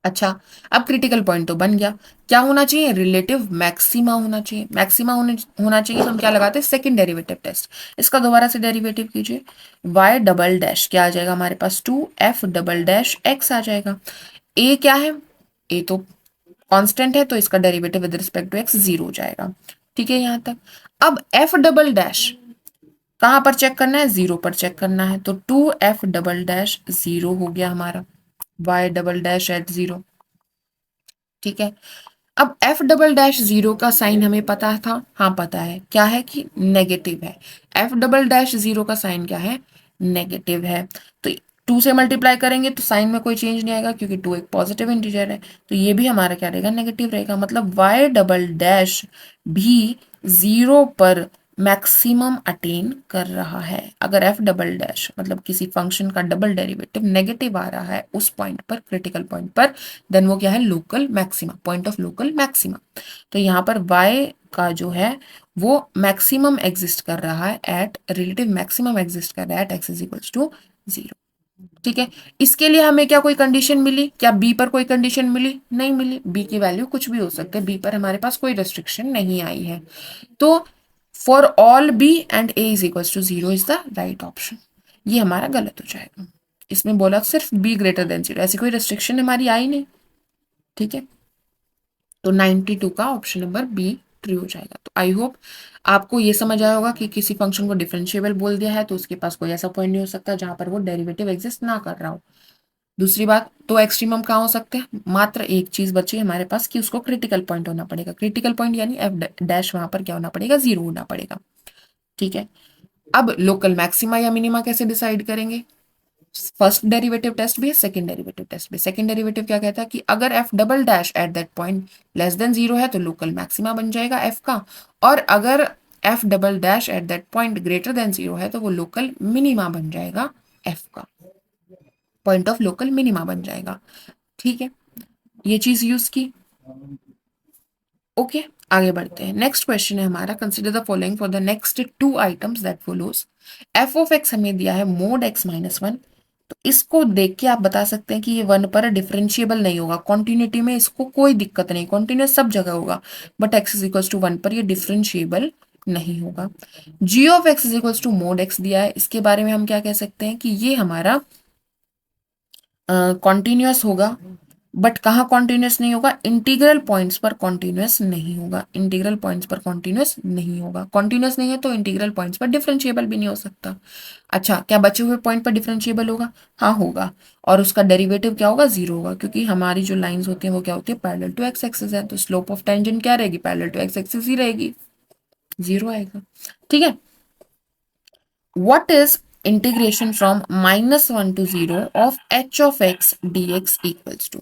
Speaker 1: अच्छा, अब क्रिटिकल पॉइंट तो बन गया, क्या होना चाहिए, रिलेटिव मैक्सिमा होना चाहिए। मैक्सिमा होना चाहिए, तो हम क्या लगाते हैं, सेकंड डेरिवेटिव टेस्ट। इसका दोबारा से डेरिवेटिव कीजिए, y डबल डैश क्या आ जाएगा हमारे पास, 2f डबल डैश x आ जाएगा। a क्या है, a तो कांस्टेंट है, तो इसका derivative with respect to x 0 हो जाएगा। ठीक है, यहाँ तक। अब f डबल डैश कहाँ पर चेक करना है, 0 पर चेक करना है, तो 2f डबल डैश 0 हो गया हमारा, y डबल डैश एट 0। ठीक है, अब f डबल डैश 0 का साइन हमें पता था, हाँ पता है, क्या है कि नेगेटिव है। f डबल डैश 0 का साइन क्या है, नेगेटिव है। तो 2 से मल्टीप्लाई करेंगे तो साइन में कोई चेंज नहीं आएगा, क्योंकि 2 एक पॉजिटिव इंटीजर है, तो ये भी हमारा क्या रहेगा, नेगेटिव रहेगा। मतलब y डबल डैश भी 0 पर मैक्सिमम अटेन कर रहा है। अगर f डबल डैश मतलब किसी फंक्शन का डबल डेरिवेटिव नेगेटिव आ रहा है उस पॉइंट पर, क्रिटिकल पॉइंट पर, देन वो क्या है, local maxima, point of local maxima. तो यहाँ पर y का जो है वो मैक्सिमम एग्जिस्ट कर रहा है एट, रिलेटिव मैक्सिमम एग्जिस्ट कर रहा है at x is equals to 0। ठीक है, इसके लिए हमें क्या कोई कंडीशन मिली, क्या b पर कोई कंडीशन मिली, नहीं मिली। b की वैल्यू कुछ भी हो सकती है, b पर हमारे पास कोई रेस्ट्रिक्शन नहीं आई है। तो for all b and a is equals to 0 is the right option, ये हमारा गलत हो जाएगा। इसमें बोला सिर्फ b ग्रेटर देन 0, ऐसी कोई रेस्ट्रिक्शन हमारी आई नहीं। ठीक है, तो 92 का ऑप्शन नंबर बी ट्रू हो जाएगा। तो आई होप आपको ये समझ आया होगा कि किसी फंक्शन को डिफरेंशिएबल बोल दिया है तो उसके पास कोई ऐसा पॉइंट नहीं हो सकता जहां पर वो डेरिवेटिव एग्जिस्ट ना कर रहा हो। दूसरी बात, तो एक्सट्रीमम कहाँ हो सकते हैं, मात्र एक चीज बची हमारे पास कि उसको क्रिटिकल पॉइंट होना पड़ेगा। क्रिटिकल पॉइंट यानी एफ डैश वहां पर क्या होना पड़ेगा, 0 होना पड़ेगा। ठीक है, अब लोकल मैक्सिमा या मिनिमा कैसे डिसाइड करेंगे, फर्स्ट डेरिवेटिव टेस्ट भी है, सेकंड डेरिवेटिव टेस्ट भी। सेकंड डेरिवेटिव क्या कहता है कि अगर F double dash at that point less than 0 है तो लोकल मैक्सिमा बन जाएगा एफ का, और अगर F double dash at that point greater than 0 है तो वो लोकल मिनिमा बन जाएगा एफ का, पॉइंट ऑफ लोकल मिनिमा बन जाएगा। ठीक है, ये चीज यूज की। ओके, आगे बढ़ते हैं। नेक्स्ट क्वेश्चन है हमारा, consider the following for the next two items that follows. F of x हमें दिया है मोड एक्स माइनस 1, तो इसको देख के आप बता सकते हैं कि ये 1 पर डिफरेंशिएबल नहीं होगा। कॉन्टिन्यूटी में इसको कोई दिक्कत नहीं, कॉन्टिन्यूस सब जगह होगा, but x is equals to 1 पर ये डिफरेंशिएबल नहीं होगा। G of x is equals to mod x दिया है, इसके बारे में हम क्या कह सकते हैं कि ये हमारा कॉन्टिन्यूस होगा, बट कहाँ कॉन्टिन्यूस नहीं होगा, इंटीग्रल पॉइंट्स पर कॉन्टिन्यूस नहीं होगा। इंटीग्रल पॉइंट्स पर कॉन्टिन्यूस नहीं होगा, कॉन्टिन्यूस नहीं है तो इंटीग्रल पॉइंट्स पर डिफरेंशिएबल भी नहीं हो सकता। अच्छा, क्या बचे हुए पॉइंट पर डिफरेंशिएबल होगा, हाँ होगा, और उसका डेरिवेटिव क्या होगा, 0 होगा, क्योंकि हमारी जो लाइंस होती हैं वो क्या होती है, पैरेलल टू एक्स एक्सिस है, तो स्लोप ऑफ टेंजेंट क्या रहेगी, पैरेलल टू एक्स एक्सिस ही रहेगी, 0 आएगा। ठीक है, what is integration from -1 to 0 of h of x dx equals to,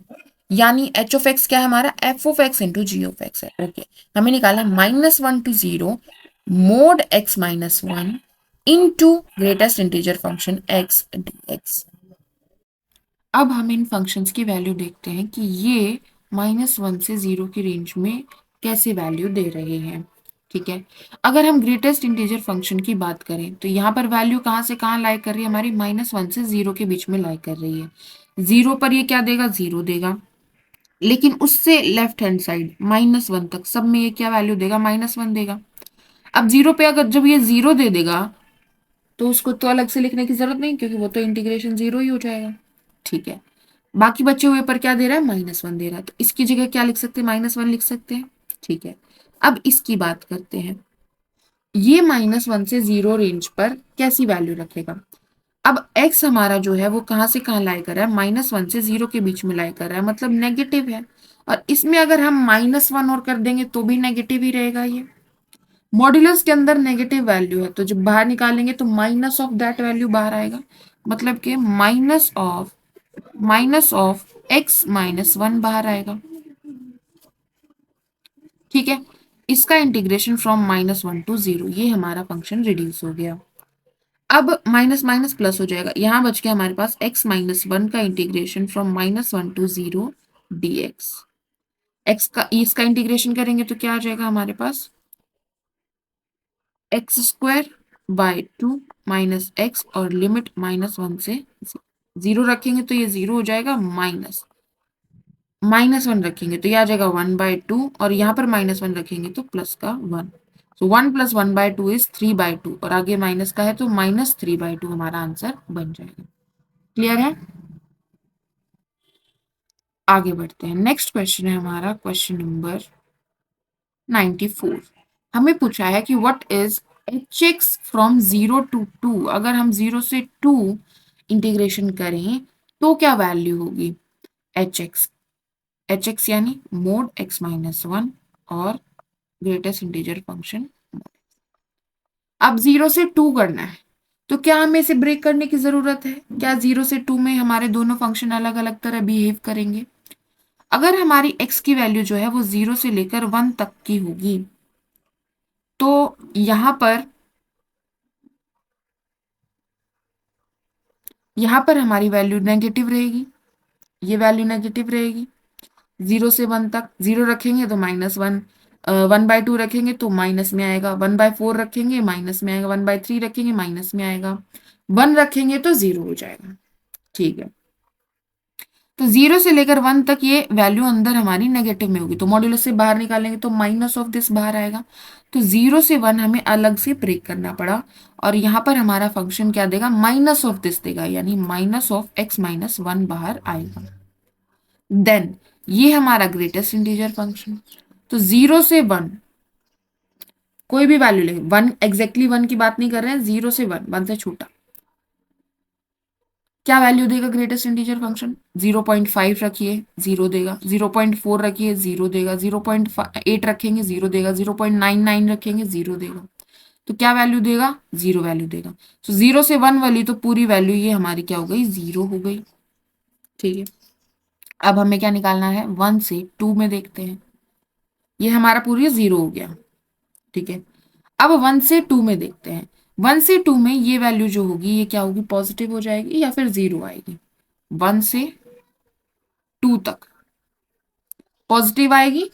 Speaker 1: यानी h of x क्या है हमारा, f of x into g of x है। ओके, हमें निकालना -1 to 0 mod x minus one into greatest integer function x dx। अब हम इन फंक्शंस की वैल्यू देखते हैं कि ये -1 से 0 की रेंज में कैसे वैल्यू दे रहे हैं। ठीक है, अगर हम ग्रेटेस्ट इंटीजर फंक्शन की बात करें तो यहाँ पर वैल्यू कहाँ से कहाँ लाई कर रही है, हमारी -1 से 0 के बीच में लाई कर रही है। 0 पर ये क्या देगा, 0 देगा, लेकिन उससे लेफ्ट हैंड साइड -1 तक सब में ये क्या वैल्यू देगा, -1 देगा। अब 0 पे अगर जब ये 0 दे देगा तो उसको तो अलग से लिखने की जरूरत नहीं, क्योंकि वो तो इंटीग्रेशन 0 ही हो जाएगा। ठीक है, बाकी बचे हुए पर क्या दे रहा है, -1 दे रहा है, तो इसकी जगह क्या लिख सकते हैं, -1 लिख सकते हैं। ठीक है, अब इसकी बात करते हैं, ये -1 से 0 रेंज पर कैसी वैल्यू रखेगा। अब x हमारा जो है वो कहाँ से कहाँ लाई कर रहा है, -1 से 0 के बीच में लाई कर रहा है, मतलब नेगेटिव है। और इसमें अगर हम -1 और कर देंगे तो भी नेगेटिव ही रहेगा। ये मॉड्यूलस के अंदर नेगेटिव वैल्यू है, तो जब बाहर निकालेंगे तो माइनस ऑफ दैट वैल्यू बाहर आएगा, मतलब कि माइनस ऑफ x -1 बाहर आएगा। ठीक है, इसका इंटीग्रेशन फ्रॉम -1 to 0, ये हमारा फंक्शन रिड्यूस हो गया। अब माइनस माइनस प्लस हो जाएगा, यहां बच गया हमारे पास x-1 का integration from -1 to 0 dx। x का इसका इंटीग्रेशन करेंगे तो क्या आ जाएगा हमारे पास, x²/2 माइनस x, और लिमिट -1 से 0 रखेंगे तो ये 0 हो जाएगा, -1 रखेंगे तो ये आ जाएगा 1/2, और यहाँ पर -1 रखेंगे तो प्लस का 1। सो 1 + 1/2 इज 3/2, और आगे माइनस का है तो -3/2 हमारा आंसर बन जाएगा। क्लियर है, आगे बढ़ते हैं। नेक्स्ट क्वेश्चन है हमारा क्वेश्चन नंबर 94। हमें पूछा है कि what is hx from 0 to 2। अगर हम 0 से 2 इंटीग्रेशन करें तो क्या वैल्यू होगी hx यानी मोड x-1 और ग्रेटेस्ट इंटीजर फंक्शन। अब 0 से 2 करना है तो क्या हमें इसे ब्रेक करने की जरूरत है, क्या 0 से 2 में हमारे दोनों फंक्शन अलग अलग तरह बिहेव करेंगे। अगर हमारी x की वैल्यू जो है वो 0 से लेकर 1 तक की होगी तो यहां पर हमारी वैल्यू नेगेटिव रहेगी, ये वैल्यू नेगेटिव रहेगी। 0 से 1 तक 0 रखेंगे तो -1, 1/2 रखेंगे तो माइनस में आएगा, 1/4 रखेंगे माइनस में आएगा, 1/3 रखेंगे माइनस में आएगा, 1 रखेंगे तो 0 हो जाएगा। ठीक है, तो 0 से लेकर 1 तक ये वैल्यू अंदर हमारी नेगेटिव में होगी, तो मॉड्यूलस से बाहर निकालेंगे तो माइनस ऑफ दिस बाहर आएगा। तो 0 से 1 हमें अलग से ब्रेक करना पड़ा, और यहाँ पर हमारा फंक्शन क्या देगा, माइनस ऑफ दिस देगा, यानी -x-1 बाहर आएगा। देन ये हमारा ग्रेटेस्ट इंटीजर फंक्शन। तो 0 से 1 कोई भी वैल्यू ले, 1 एग्जैक्टली 1 की बात नहीं कर रहे हैं, 0 से 1, 1 से छोटा, क्या वैल्यू देगा ग्रेटेस्ट इंटीजर फंक्शन। 0.5 रखिए 0 देगा, 0.4 रखिए 0 देगा, 0.8 रखेंगे 0 देगा, 0.99 रखेंगे 0 देगा। तो क्या वैल्यू देगा, 0 वैल्यू देगा। तो 0 से 1 वाली तो पूरी वैल्यू ये हमारी क्या हो गई, 0 हो गई। ठीक है, अब हमें क्या निकालना है, 1 से 2 में देखते हैं, ये हमारा पूरी 0 हो गया। ठीक है, अब 1 से 2 में देखते हैं, 1 से 2 में ये वैल्यू जो होगी ये क्या होगी, पॉजिटिव हो जाएगी या फिर 0 आएगी। 1 से 2 तक पॉजिटिव आएगी,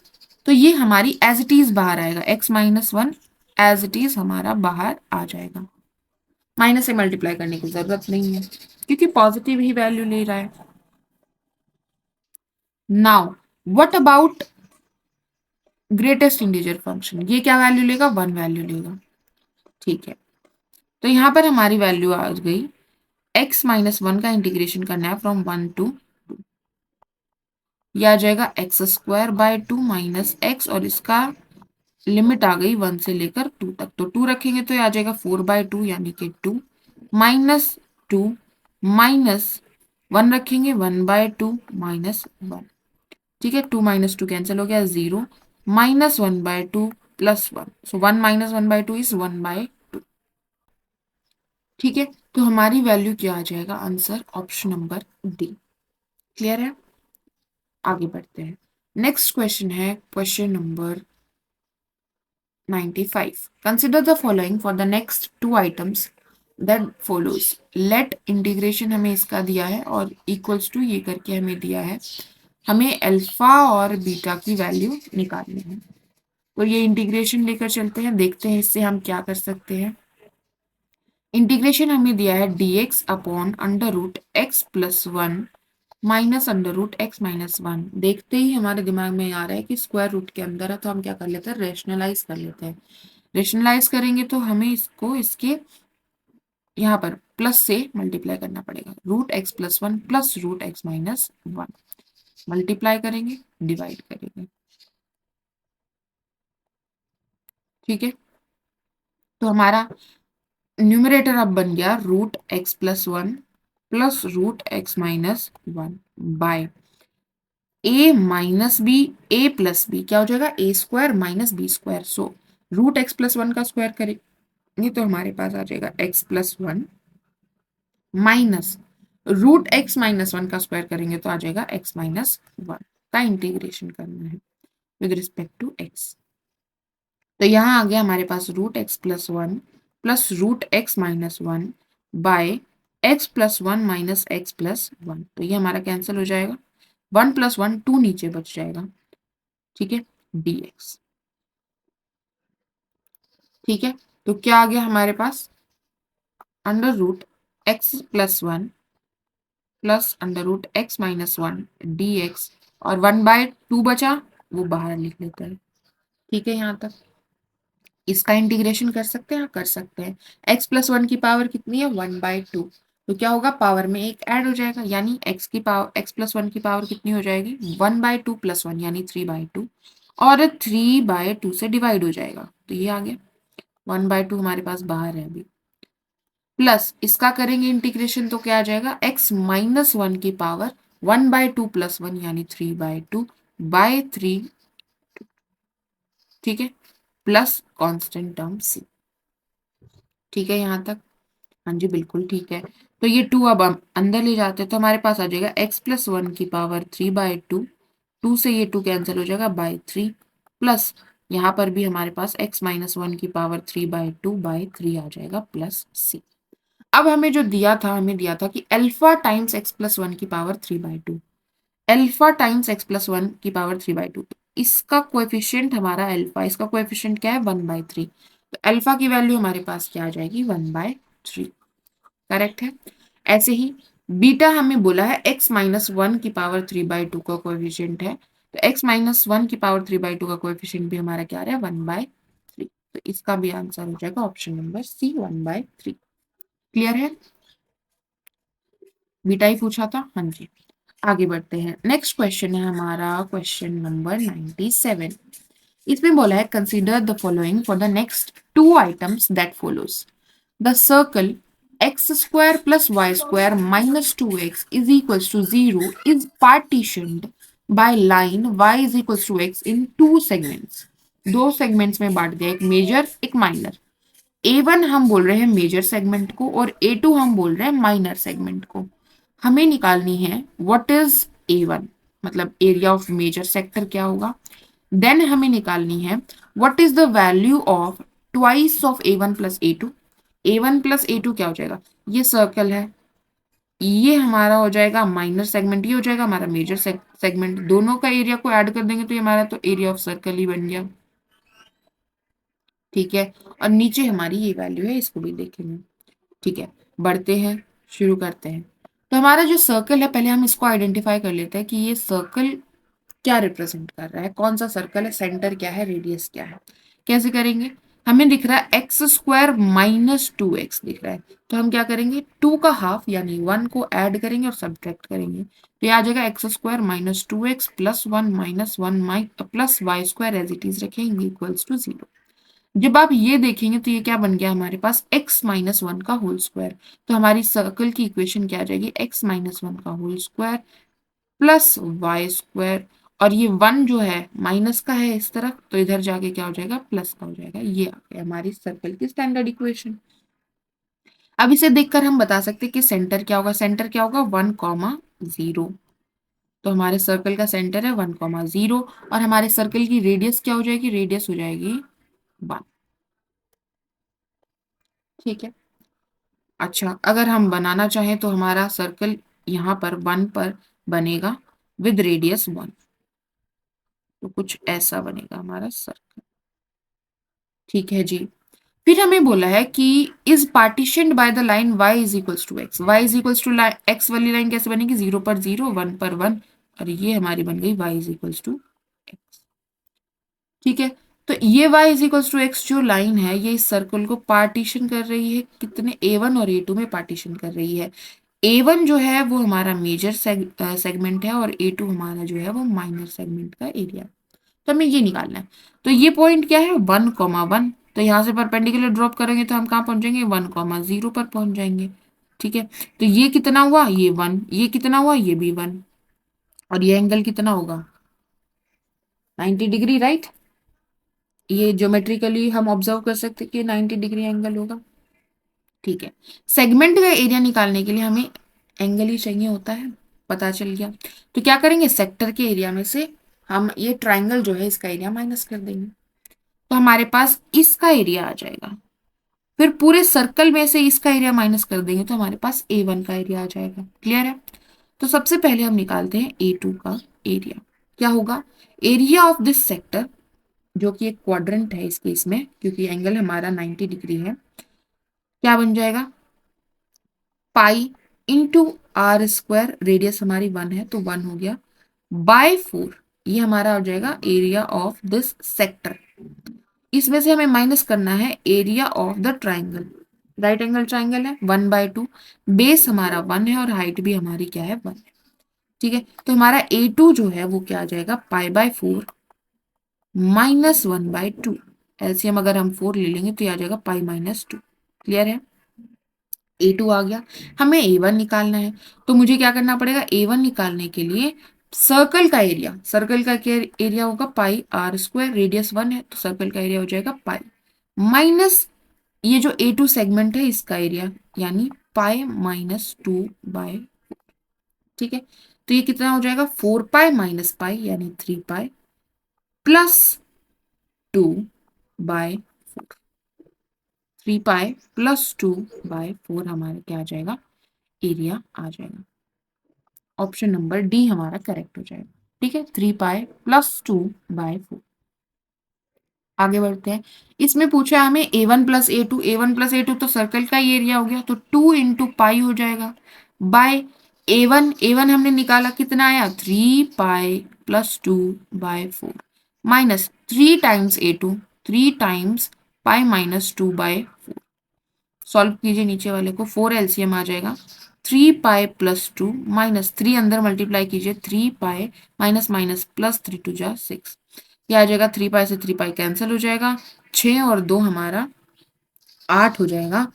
Speaker 1: तो ये हमारी एज इट इज बाहर आएगा, x-1 एज इट इज हमारा बाहर आ जाएगा। माइनस से मल्टीप्लाई करने की जरूरत नहीं है क्योंकि पॉजिटिव ही वैल्यू ले रहा है। Now what about greatest integer function, ये क्या वैल्यू लेगा, 1 वैल्यू लेगा। ठीक है, तो यहां पर हमारी वैल्यू आ गई, x-1 का इंटीग्रेशन करना है फ्रॉम 1 to 2, यह आ जाएगा x²/2 माइनस x, और इसका लिमिट आ गई 1 से लेकर 2 तक, तो 2 रखेंगे तो ये आ जाएगा 4/2 यानी कि 2, -2 माइनस 1 रखेंगे 1/2 -1। ठीक है, 2 - 2 कैंसिल हो गया, 0 -1/2 +1, सो 1 - 1/2 इज 1/2। ठीक है, तो हमारी वैल्यू क्या आ जाएगा, answer option number D. Clear है, आगे बढ़ते हैं। नेक्स्ट क्वेश्चन है question number 95. Consider the following for the next two items that follows. Let integration हमें इसका दिया है और इक्वल्स टू ये करके हमें दिया है, हमें अल्फा और बीटा की वैल्यू निकालनी है। तो ये इंटीग्रेशन लेकर चलते हैं, देखते हैं इससे हम क्या कर सकते हैं। इंटीग्रेशन हमें दिया है dx upon under root x plus one minus under root x minus one. देखते ही हमारे दिमाग में आ रहा है कि स्क्वायर रूट के अंदर है, तो हम क्या कर लेते हैं, रेशनलाइज कर लेते हैं। रेशनलाइज करेंगे तो हमें इसको इसके यहाँ पर प्लस से मल्टीप्लाई करना पड़ेगा। Root x plus one plus root x minus one, multiply करेंगे, डिवाइड करेंगे। ठीक है, तो हमारा न्यूमरेटर अब बन गया root x plus one plus root x minus one by a minus b, a plus b क्या हो जाएगा, a square minus b square. So root x plus one का स्क्वायर करेंगे तो हमारे पास आ जाएगा x plus one minus root x minus one का स्क्वायर करेंगे तो आ जाएगा एक्स माइनस वन का इंटीग्रेशन करना है विद रिस्पेक्ट टू एक्स। तो यहाँ आ गया हमारे पास root x plus one plus root x minus one by x plus one minus x plus one. तो ये हमारा कैंसिल हो जाएगा, वन प्लस वन टू नीचे बच जाएगा। ठीक है, dx। ठीक है, तो क्या आ गया हमारे पास, under root x plus one plus under root x minus one dx, और वन बाय टू बचा वो बाहर लिख लेते हैं। ठीक है, यहाँ तक इसका इंटीग्रेशन कर सकते हैं, हाँ, कर सकते हैं। x प्लस वन की पावर कितनी है, वन बाय टू। तो क्या होगा, पावर में एक ऐड हो जाएगा, यानी x की पावर, x प्लस वन की पावर कितनी हो जाएगी, one by two plus one यानी थ्री बाय टू, और थ्री बाय टू से डिवाइड हो जाएगा। तो ये आ गया, वन बाय टू हमारे पास बाहर है अभी, प्लस इसका करेंगे इंटीग्रेशन तो क्या आ जाएगा, x माइनस वन की power one by two plus one यानी three by two by three. ठीक है, प्लस कांस्टेंट टर्म c। ठीक है यहाँ तक, हाँ जी बिल्कुल ठीक है। तो ये टू अब हम अंदर ले जाते हैं तो हमारे पास आ जाएगा x प्लस वन की power three by two, two से ये टू कैंसिल हो जाएगा बाय थ्री, प्लस यहाँ पर भी हमारे पास x माइनस वन की power three by two by three आ जाएगा प्लस c। अब हमें जो दिया था, हमें दिया था कि alpha times x plus one की power three by two, alpha times x plus one की पावर थ्री बाय टू, इसका कोएफिशिएंट हमारा अल्फा, इसका कोएफिशिएंट क्या है, वन बाय थ्री। तो अल्फा की वैल्यू हमारे पास क्या आ जाएगी, वन बाय थ्री। करेक्ट है। ऐसे ही बीटा हमें बोला है x माइनस वन की पावर थ्री बाई टू का कोएफिशिएंट है, तो x माइनस वन की पावर थ्री बाई टू का कोएफिशिएंट भी हमारा क्या आ रहा है, वन बाय थ्री। तो इसका भी आंसर हो जाएगा option number C, one by three. Clear है, बीटा ही पूछा था, हाँ जी। आगे बढ़ते हैं, नेक्स्ट क्वेश्चन है हमारा क्वेश्चन नंबर 97। इसमें बोला है consider the following for the next two items that follows. The circle x square plus y square minus 2x is equals to 0 is partitioned by line y is equals to x in two segments। दो सेगमेंट्स में बांट दिया, एक मेजर एक माइनर। A1 हम बोल रहे हैं मेजर सेगमेंट को और A2 हम बोल रहे हैं माइनर सेगमेंट को। हमें निकालनी है व्हाट इज A1, मतलब एरिया ऑफ मेजर सेक्टर क्या होगा। देन हमें निकालनी है what is the value of twice of A1 plus A2। A1 plus A2 क्या हो जाएगा, ये सर्कल है, ये हमारा हो जाएगा माइनर सेगमेंट, ये हो जाएगा हमारा मेजर सेगमेंट। दोनों का एरिया को ऐड कर देंगे तो ये हमारा तो एरिया ऑफ सर्कल ही बन गया। ठीक है, और नीचे हमारी ये वैल्यू है, इसको भी देखेंगे। ठीक है, बढ़ते हैं, शुरू करते हैं। तो हमारा जो सर्कल है, पहले हम इसको आइडेंटिफाई कर लेते हैं कि ये सर्कल क्या रिप्रेजेंट कर रहा है, कौन सा सर्कल है, सेंटर क्या है, रेडियस क्या है। कैसे करेंगे, हमें दिख रहा है x square minus two x दिख रहा है, तो हम क्या करेंगे, टू का हाफ यानी वन को ऐड करेंगे और सब्ट्रैक्ट करेंगे, तो ये आ जाएगा x square minus two x plus one minus one plus y square as it is रखेंगे इक्वल्स टू जीरो। जब आप ये देखेंगे तो ये क्या बन गया हमारे पास, x माइनस वन का होल स्क्वायर। तो हमारी सर्कल की इक्वेशन क्या आ जाएगी, x माइनस वन का whole square plus y square, और ये वन जो है माइनस का है इस तरफ, तो इधर जाके क्या हो जाएगा, प्लस का हो जाएगा। ये आ गया हमारी सर्कल की स्टैंडर्ड इक्वेशन। अब इसे देखकर हम बता सकते हैं कि सेंटर क्या होगा, सेंटर क्या होगा, वन कॉमा जीरो। तो हमारे सर्कल का सेंटर है वन कॉमा जीरो, और हमारे सर्कल की रेडियस क्या हो जाएगी, रेडियस हो जाएगी 1। ठीक है। अच्छा, अगर हम बनाना चाहें तो हमारा सर्कल यहाँ पर 1 पर बनेगा विद रेडियस 1। तो कुछ ऐसा बनेगा हमारा सर्कल। ठीक है जी। फिर हमें बोला है कि is partitioned by the line y is equals to x. y is equals to x वाली लाइन कैसे बनेगी? 0 पर 0, 1 पर 1, और ये हमारी बन गई y is equals to x. ठीक है। तो ये y is equals to x जो लाइन है, ये इस सर्कल को पार्टीशन कर रही है कितने? a1 और a2 में पार्टीशन कर रही है। a1 जो है वो हमारा मेजर सेगमेंट है, और a2 हमारा जो है वो माइनर सेगमेंट का एरिया। तो हमें ये निकालना है। तो ये पॉइंट क्या है? 1,1। तो यहाँ से परपेंडिकुलर ड्रॉप करेंगे तो हम कहाँ पहुंचेंगे? 1,0 पर पहुंच जाएंगे। ठीक है। तो ये कितना हुआ? ये 1। ये कितना हुआ? ये भी 1। और ये एंगल कितना होगा? 90 डिग्री, राइट। ये ज्योमेट्रिकली हम ऑब्जर्व कर सकते हैं कि 90 डिग्री एंगल होगा। ठीक है। सेगमेंट का एरिया निकालने के लिए हमें एंगल ही चाहिए होता है, पता चल गया। तो क्या करेंगे? सेक्टर के एरिया में से हम ये ट्राइंगल जो है इसका एरिया माइनस कर देंगे, तो हमारे पास इसका एरिया आ जाएगा। फिर पूरे सर्कल में से इसका एरिया माइनस कर देंगे तो हमारे पास A1 का एरिया आ जाएगा। क्लियर है? तो सबसे पहले हम निकालते हैं A2 का एरिया। क्या होगा? एरिया ऑफ दिस सेक्टर, जो कि एक क्वाड्रेंट है इस केस में, क्योंकि एंगल हमारा 90 डिग्री है, क्या बन जाएगा? Pi into r square, radius हमारी 1 है तो 1 हो गया, बाय 4। ये हमारा हो जाएगा एरिया ऑफ दिस सेक्टर। इसमें से हमें माइनस करना है area of the triangle. Right angle triangle है, 1/2। बेस हमारा 1 है और हाइट भी हमारी क्या है? 1। ठीक है। तो हमारा A2 जो है वो क्या आ जाएगा? पाई/4 -1/2। एलसीएम अगर हम 4 ले लेंगे तो ये आ जाएगा पाई-2। क्लियर है? A2 आ गया। हमें A1 निकालना है। तो मुझे क्या करना पड़ेगा? A1 निकालने के लिए सर्कल का एरिया, सर्कल का एरिया होगा पाई r², रेडियस 1 है तो सर्कल का एरिया हो जाएगा पाई माइनस ये जो A2 सेगमेंट है इसका एरिया, यानी पाई-2/। ठीक है। तो ये कितना हो जाएगा? 4 पाई माइनस पाई, यानी 3 पाई प्लस 2/4। 3 पाई प्लस 2/4 हमारा क्या आ जाएगा? एरिया आ जाएगा। ऑप्शन नंबर डी हमारा करेक्ट हो जाएगा। ठीक है। 3 पाई प्लस 2/4। आगे बढ़ते हैं। इसमें पूछा है हमें A1 plus A2। A1 plus A2 तो सर्कल का ही एरिया हो गया, तो 2 इंटू पाई हो जाएगा बाय A1 हमने निकाला, कितना आया? 3 pi plus 2/4 minus 3 times A2, 3 times पाई-2/4। सॉल्व कीजिए नीचे वाले को, 4 एलसीएम आ जाएगा। 3 पाई प्लस 2 माइनस 3 अंदर मल्टीप्लाई कीजिए, 3 पाई माइनस माइनस प्लस 3 2 जा 6। ये आ जाएगा, 3 पाई से 3 पाई कैंसिल हो जाएगा, 6 और 2 हमारा 8 हो जाएगा।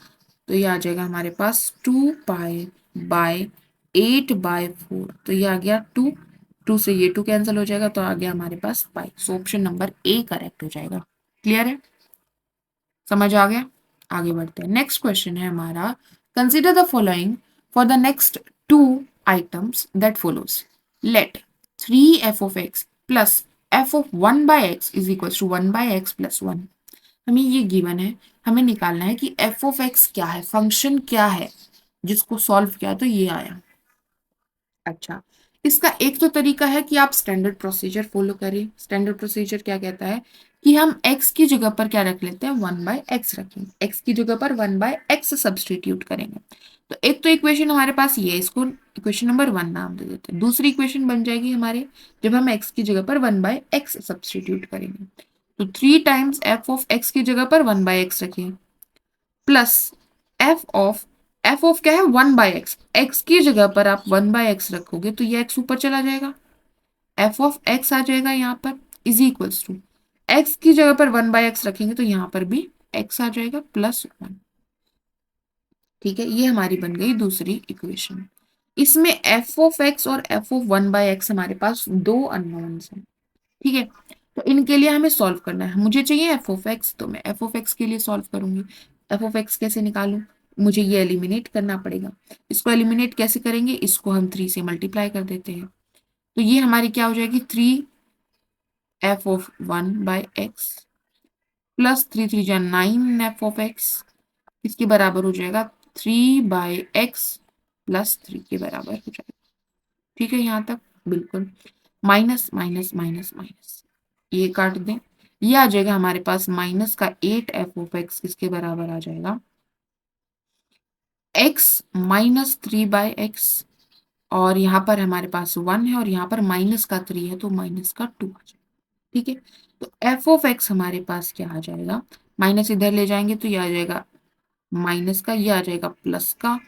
Speaker 1: तो ये आ जाएगा हमारे पास 2 पाई/8/4। तो ये आ गया 2, 2 से ये 2 कैंसिल हो जाएगा, तो आ गया हमारे पास pi. So option number a correct हो जाएगा। क्लियर है? समझ आ गया? आगे बढ़ते हैं। नेक्स्ट क्वेश्चन है हमारा, consider the following for the next 2 items that follows. Let 3f(x) plus f(1/x) is equal to 1/x plus 1। हमें ये गिवन है, हमें निकालना है कि f(x) क्या है, फंक्शन क्या है, जिसको सॉल्व किया तो ये आया। अच्छा, इसका एक तो तरीका है कि आप स्टैंडर्ड प्रोसीजर फॉलो करें। स्टैंडर्ड प्रोसीजर क्या कहता है कि हम x की जगह पर क्या रख लेते हैं? 1/x रखेंगे। x की जगह पर 1/x सब्सटीट्यूट करेंगे। तो एक तो इक्वेशन हमारे पास ये है, इसको इक्वेशन नंबर 1 नाम दे देते हैं। दूसरी इक्वेशन बन जाएगी हमारे, जब हम x की जगह पर 1/x सब्सटीट्यूट करेंगे। तो 3 टाइम्स f(x) की जगह पर 1/x रखें, प्लस एफ ऑफ क्या है? 1/x। x की जगह पर आप 1/x रखोगे तो ये x ऊपर चला जाएगा, f(x) आ जाएगा यहाँ पर, इज इक्वल्स टू x की जगह पर 1/x रखेंगे तो यहाँ पर भी x आ जाएगा +1। ठीक है। ये हमारी बन गई दूसरी इक्वेशन। इसमें f(x) और f(1/x) हमारे पास दो अननोन्स हैं। ठीक है। तो इनके लिए हमें सॉल्व करना है। मुझे चाहिए f(x), तो मैं f(x) के लिए सॉल्व करूंगी। f(x) कैसे निकालूं? मुझे ये एलिमिनेट करना पड़ेगा। इसको एलिमिनेट कैसे करेंगे? इसको हम 3 से मल्टीप्लाई कर देते हैं, तो ये हमारी क्या हो जाएगी? 3f(1/x) प्लस 3 3 9 f(x) इसके बराबर हो जाएगा 3/x प्लस 3 के बराबर हो जाएगा। ठीक है यहाँ तक बिल्कुल। माइनस माइनस माइनस माइनस ये काट दें, ये आ जाएगा हमारे पास माइनस का 8 f(x) किसके बराबर आ जाएगा x माइनस 3/x, और यहाँ पर हमारे पास 1 है और यहाँ पर माइनस का 3 है तो माइनस का 2 आ जाएगा। ठीक है, तो f(x) हमारे पास क्या आ जाएगा, माइनस इधर ले जाएंगे तो ये आ जाएगा माइनस का, ये आ जाएगा प्लस का,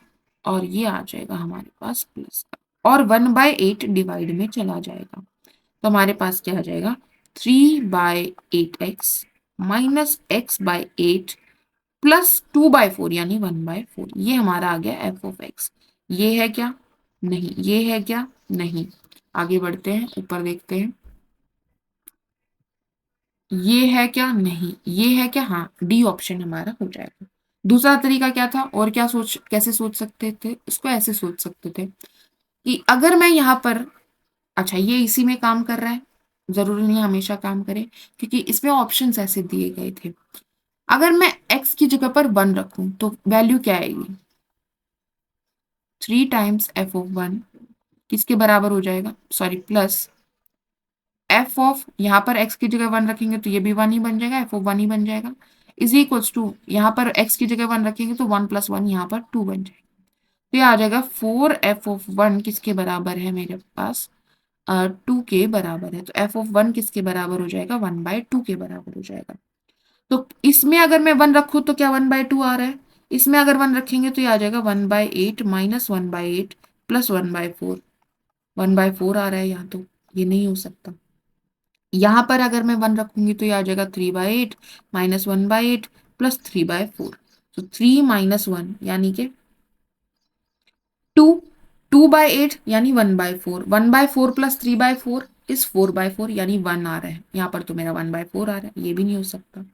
Speaker 1: और ये आ जाएगा हमारे पास प्लस का, और 1/8 डिवाइड में चला जाएगा। तो हमारे पास क्या आ जाएगा 3/8x माइनस x/8 प्लस 2/4 यानी 1/4। ये हमारा आ गया f(x). ये है क्या, नहीं। ये है क्या, नहीं। आगे बढ़ते हैं, ऊपर देखते हैं। ये है क्या, नहीं। ये है क्या, हाँ, डी ऑप्शन हमारा हो जाएगा। दूसरा तरीका क्या था, और क्या कैसे सोच सकते थे, इसको ऐसे सोच सकते थे कि अगर मैं यहाँ पर, अच्छा ये इसी में काम कर रहा है, जरूरी नहीं हमेशा काम करे, क्योंकि इसमें ऑप्शंस ऐसे दिए गए थे। अगर मैं x की जगह पर 1 रखूं तो वैल्यू क्या आएगी, 3 टाइम्स f(1) किसके बराबर हो जाएगा, सॉरी प्लस एफ ऑफ, यहाँ पर x की जगह 1 रखेंगे तो ये भी 1 ही बन जाएगा, f(1) ही बन जाएगा, इज इक्वल्स टू, यहाँ पर x की जगह 1 रखेंगे तो 1 + 1 यहाँ पर 2 बन जाएगा। तो ये आ जाएगा 4f(1) किसके बराबर है मेरे पास, 2 के बराबर है। तो f(1) किसके बराबर हो जाएगा, 1/2 के बराबर हो जाएगा। तो इसमें अगर मैं 1 रखूँ तो क्या 1/2 आ रहा है, इसमें अगर 1 रखेंगे तो ये आ जाएगा 1/8 माइनस 1/8 प्लस 1/4, 1/4 आ रहा है यहाँ, तो ये नहीं हो सकता। यहाँ पर अगर मैं 1 रखूंगी तो ये आ जाएगा 3/8 माइनस 1/8 प्लस 3/4। तो 3 माइनस 1 यानी कि 2, 2/8 यानी 1/4, 1/4 प्लस 3/4 इस 4/4 यानी 1 आ रहा है, यहाँ पर तो मेरा 1/4 आ रहा है, ये भी नहीं हो सकता।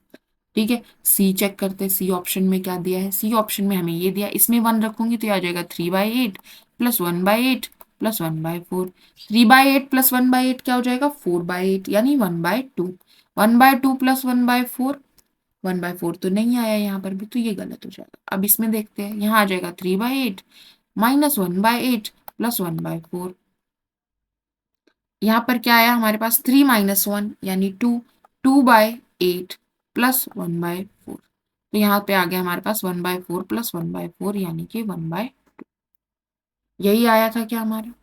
Speaker 1: ठीक है, सी चेक करते हैं, सी ऑप्शन में क्या दिया है। सी ऑप्शन में हमें ये दिया, इसमें 1 रखूंगी तो ये आ जाएगा 3/8 प्लस 1/8 प्लस 1/4। 3/8 प्लस 1/8 क्या हो जाएगा 4/8 यानी 1/2। 1/2 प्लस 1/4, 1/4 तो नहीं आया यहाँ पर भी, तो ये गलत हो जाएगा। अब इसमें देखते हैं, यहाँ आ जाएगा 3/8 माइनस 1/8 प्लस 1/4। यहाँ पर क्या आया हमारे पास 3 माइनस 1 यानी 2, 2/8 प्लस 1/4। तो यहाँ पे आ गया हमारे पास 1/4 प्लस 1/4 यानी कि 1/2। यही आया था क्या हमारा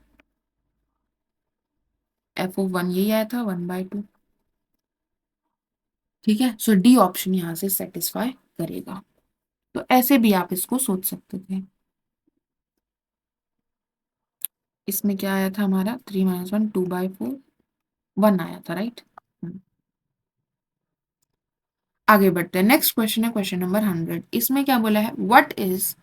Speaker 1: f(1), यही आया था 1/2। ठीक है, सो डी ऑप्शन यहाँ से सेटिस्फाई करेगा। तो ऐसे भी आप इसको सोच सकते थे। इसमें क्या आया था हमारा 3 - 1 2/4, 1 आया था, राइट। आगे बढ़ते हैं, नेक्स्ट क्वेश्चन है क्वेश्चन नंबर 100। इसमें क्या बोला है, what is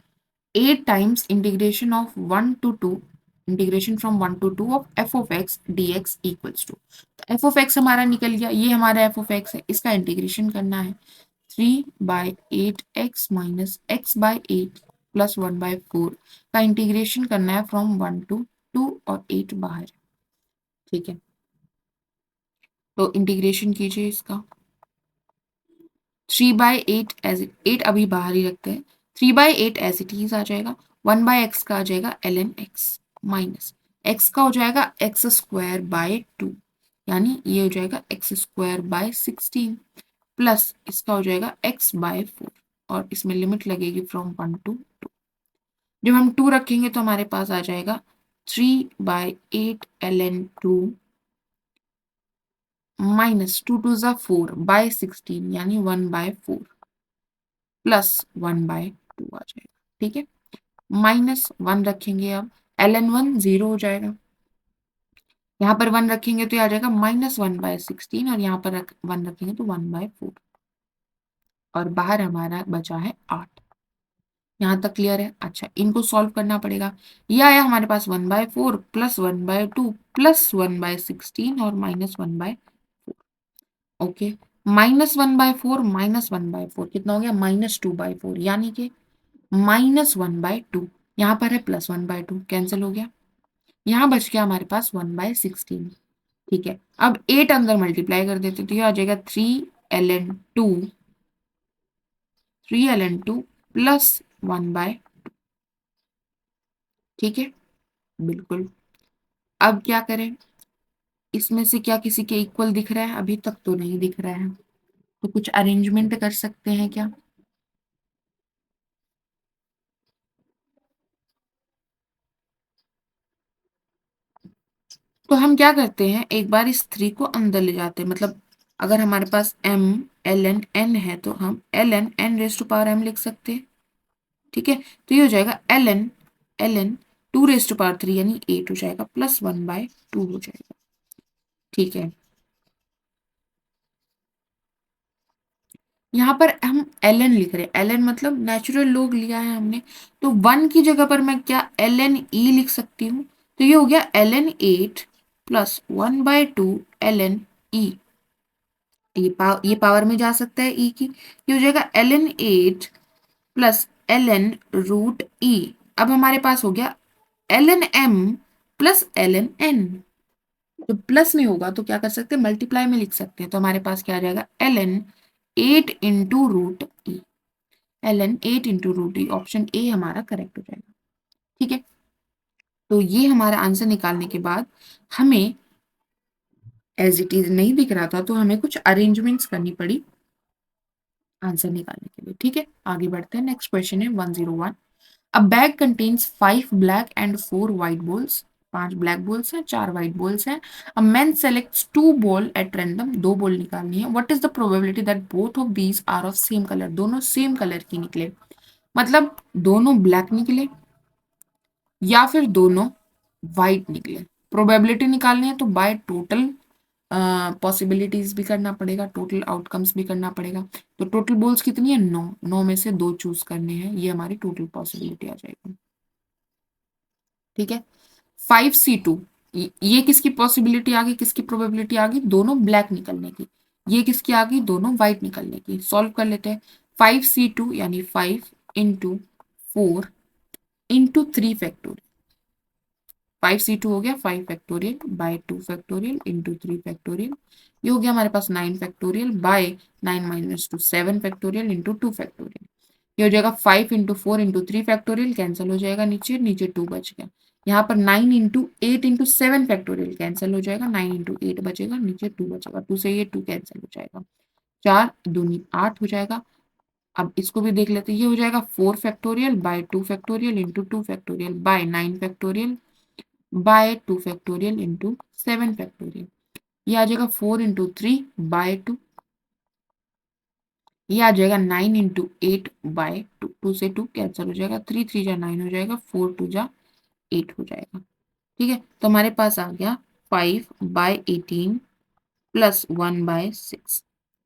Speaker 1: 8 times integration of 1 to 2, integration from 1 to 2 of f(x) dx equals to. f(x) हमारा निकल गया, ये हमारा f(x) है, इसका इंटीग्रेशन करना है 3/8x माइनस x/8 प्लस 1/4 का इंटीग्रेशन करना है फ्रॉम 1 to 2 और 8 बाहर। ठीक है, तो इंटीग्रेशन कीजिए इसका। 3/8 एज 8 अभी बाहर ही रखते हैं, 3/8 एज इट इज आ जाएगा, 1/x का आ जाएगा ln x माइनस x का हो जाएगा x² 2 यानी ये हो जाएगा x²/16 प्लस इसका हो जाएगा x/4, और इसमें लिमिट लगेगी फ्रॉम 1 to 2। जब हम 2 रखेंगे तो हमारे पास आ जाएगा 3/8 ln 2 माइनस 2 2 ज़ा 4/16 यानी 1/4 प्लस 1/2 आ जाएगा। ठीक है, माइनस 1 रखेंगे, अब ln 1 0 हो जाएगा, यहाँ पर 1 रखेंगे तो ये आ जाएगा -1/16 और यहाँ पर 1 रखेंगे तो 1/4, और बाहर हमारा बचा है 8। यहाँ तक क्लियर है। अच्छा, इनको सॉल्व करना पड़ेगा। ये आया हमारे पास 1/4 प्लस 1/2 प्लस 1/16 और माइनस 1/4। ओके, -1/4 कितना हो गया -2/4 यानी कि -1/2। यहाँ पर है +1/2 कैंसिल हो गया, यहाँ बच गया हमारे पास 1/16। ठीक है, अब 8 अंदर मल्टीप्लाई कर देते तो ये आ जाएगा 3 ln 2 3ln2 प्लस 1/, ठीक है, बिल्कुल। अब क्या करें, इसमें से क्या किसी के इक्वल दिख रहा है? अभी तक तो नहीं दिख रहा है, तो कुछ अरेंजमेंट कर सकते हैं क्या? तो हम क्या करते हैं, एक बार इस 3 को अंदर ले जाते हैं, मतलब अगर हमारे पास m ln n है तो हम ln n raise to power m लिख सकते हैं, ठीक है। तो ये हो जाएगा ln 2 रेज टू पावर 3 यानी 8 हो जाएगा, प्लस 1/2 हो जाएगा, ठीक है। यहाँ पर हम ln लिख रहे हैं, ln मतलब नेचुरल लोग लिया है हमने, तो 1 की जगह पर मैं क्या ln e लिख सकती हूँ, तो ये हो गया ln 8 प्लस 1/2 ln e। ये पावर में जा सकता है e की, ये हो जाएगा ln 8 plus ln root e। अब हमारे पास हो गया ln m plus ln n। तो प्लस में होगा तो क्या कर सकते हैं, मल्टीप्लाई में लिख सकते हैं, तो हमारे पास क्या आ जाएगा ln 8 into root e. ln 8 into root e, option A हमारा करेक्ट हो जाएगा, ठीक है। तो ये हमारा आंसर निकालने के बाद हमें एज इट इज नहीं दिख रहा था, तो हमें कुछ अरेंजमेंट्स करनी पड़ी आंसर निकालने के लिए, ठीक है। आगे बढ़ते हैं, नेक्स्ट क्वेश्चन है 101। A bag contains 5 black and 4 white balls. 5 black balls हैं, 4 व्हाइट बॉल्स हैं। A man selects 2 ball at random, 2 ball निकालनी है। What is the probability that both of these are of same colour, दोनों सेम कलर की निकले, मतलब दोनों ब्लैक निकले या फिर दोनों व्हाइट निकले। प्रोबेबिलिटी निकालनी है तो बाय टोटल पॉसिबिलिटीज भी करना पड़ेगा, टोटल आउटकम्स भी करना पड़ेगा। तो टोटल बॉल्स कितनी है, 9, 9 में से 2 चूज करने हैं, ये हमारी टोटल पॉसिबिलिटी आ जाएगी, ठीक है। 5c2, ये किसकी पॉसिबिलिटी आ गई, किसकी प्रोबेबिलिटी आ गई, दोनों ब्लैक निकलने की। ये किसकी आ गई, दोनों व्हाइट निकलने की। सॉल्व कर लेते हैं। 5c2 यानी 5 इंटू 4 इंटू 3 फैक्टोरियल। 5c2 हो गया 5 factorial by 2 factorial into 3 factorial. ये हो गया हमारे पास 9 factorial by 9 minus 2 7 factorial into 2 factorial. ये हो जाएगा 5 इंटू 4 इंटू 3 फैक्टोरियल, कैंसिल हो जाएगा, नीचे नीचे 2 बच गया। यहाँ पर 9 इंटू 8 इंटू 7 फैक्टोरियल कैंसिल हो जाएगा, 9 इंटू 8 बचेगा, नीचे 2 बचेगा, 2 से ये 2 कैंसिल हो जाएगा, 4 दूनी 8 हो जाएगा। अब इसको भी देख लेते हैं, ये हो जाएगा 4 factorial by 2 factorial into 2 factorial by 9 factorial by 2 factorial into 7 factorial. ये आ जाएगा 4 इंटू 3 बाय 2, ये आ जाएगा 9 इंटू 8 बाय 2, 2 से 2 कैंसिल हो जाएगा, 3 3 जा 9 हो जाएगा, 4 2 जा 8 हो जाएगा, ठीक है। तो हमारे पास आ गया 5/18 प्लस 1/6,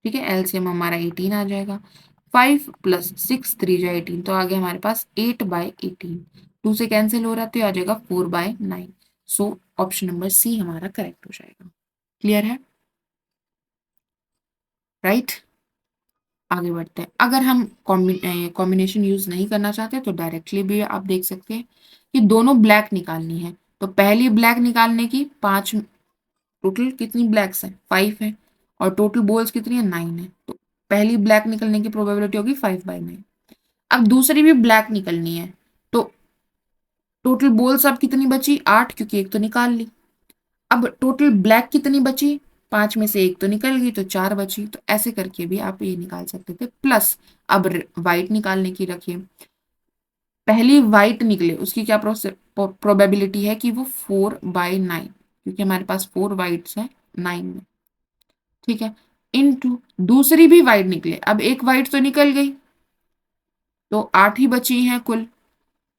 Speaker 1: ठीक है। एलसीएम हमारा 18 आ जाएगा, 5 प्लस 6 3 जा 18, तो आ गया हमारे पास 8/18। 2 से कैंसिल हो रहा है तो ये आ जाएगा 4/9। सो ऑप्शन नंबर सी हमारा करेक्ट हो जाएगा। क्लियर है, राइट। आगे बढ़ते हैं, अगर हम कॉम्बिनेशन यूज नहीं करना चाहते तो डायरेक्टली भी आप देख सकते हैं कि दोनों ब्लैक निकालनी है। तो पहली ब्लैक निकालने की 5, टोटल कितनी ब्लैक्स हैं, 5 है, और टोटल बॉल्स कितनी है, 9 है, तो पहली ब्लैक निकलने की प्रोबेबिलिटी होगी 5/9। अब दूसरी भी ब्लैक निकलनी है, तो टोटल बॉल्स अब कितनी बची, 8, क्योंकि एक तो निकाल ली। अब टोटल ब्लैक कितनी बची, 5 में से एक तो निकल गई, तो 4 बची। तो ऐसे करके भी आप ये निकाल सकते थे, प्लस अब व्हाइट निकालने की रखिए, पहली व्हाइट निकले उसकी क्या प्रोबेबिलिटी है कि वो 4/9, क्योंकि हमारे पास 4 व्हाइट्स हैं 9 में, ठीक है। इनटू दूसरी भी व्हाइट निकले, अब एक व्हाइट तो निकल गई, तो 8 ही बची हैं कुल,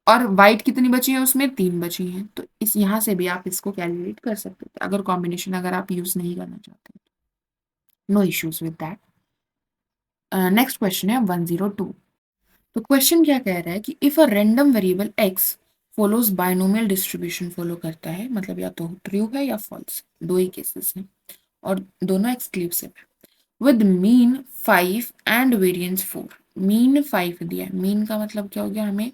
Speaker 1: और व्हाइट कितनी बची है, उसमें 3 बची हैं। तो इस यहाँ से भी आप इसको कैलकुलेट कर सकते थे, अगर कॉम्बिनेशन अगर आप यूज नहीं करना चाहते, no issues with that. Next question है 102। तो क्वेश्चन क्या कह रहा है कि if a random variable x follows binomial distribution, follow करता है, मतलब या तो ट्रू है या फॉल्स, दो ही केसेस हैं और दोनों एक्सक्लूसिव है। With mean 5 and variance 4, mean 5 दिया है, मीन का मतलब क्या हो गया, हमें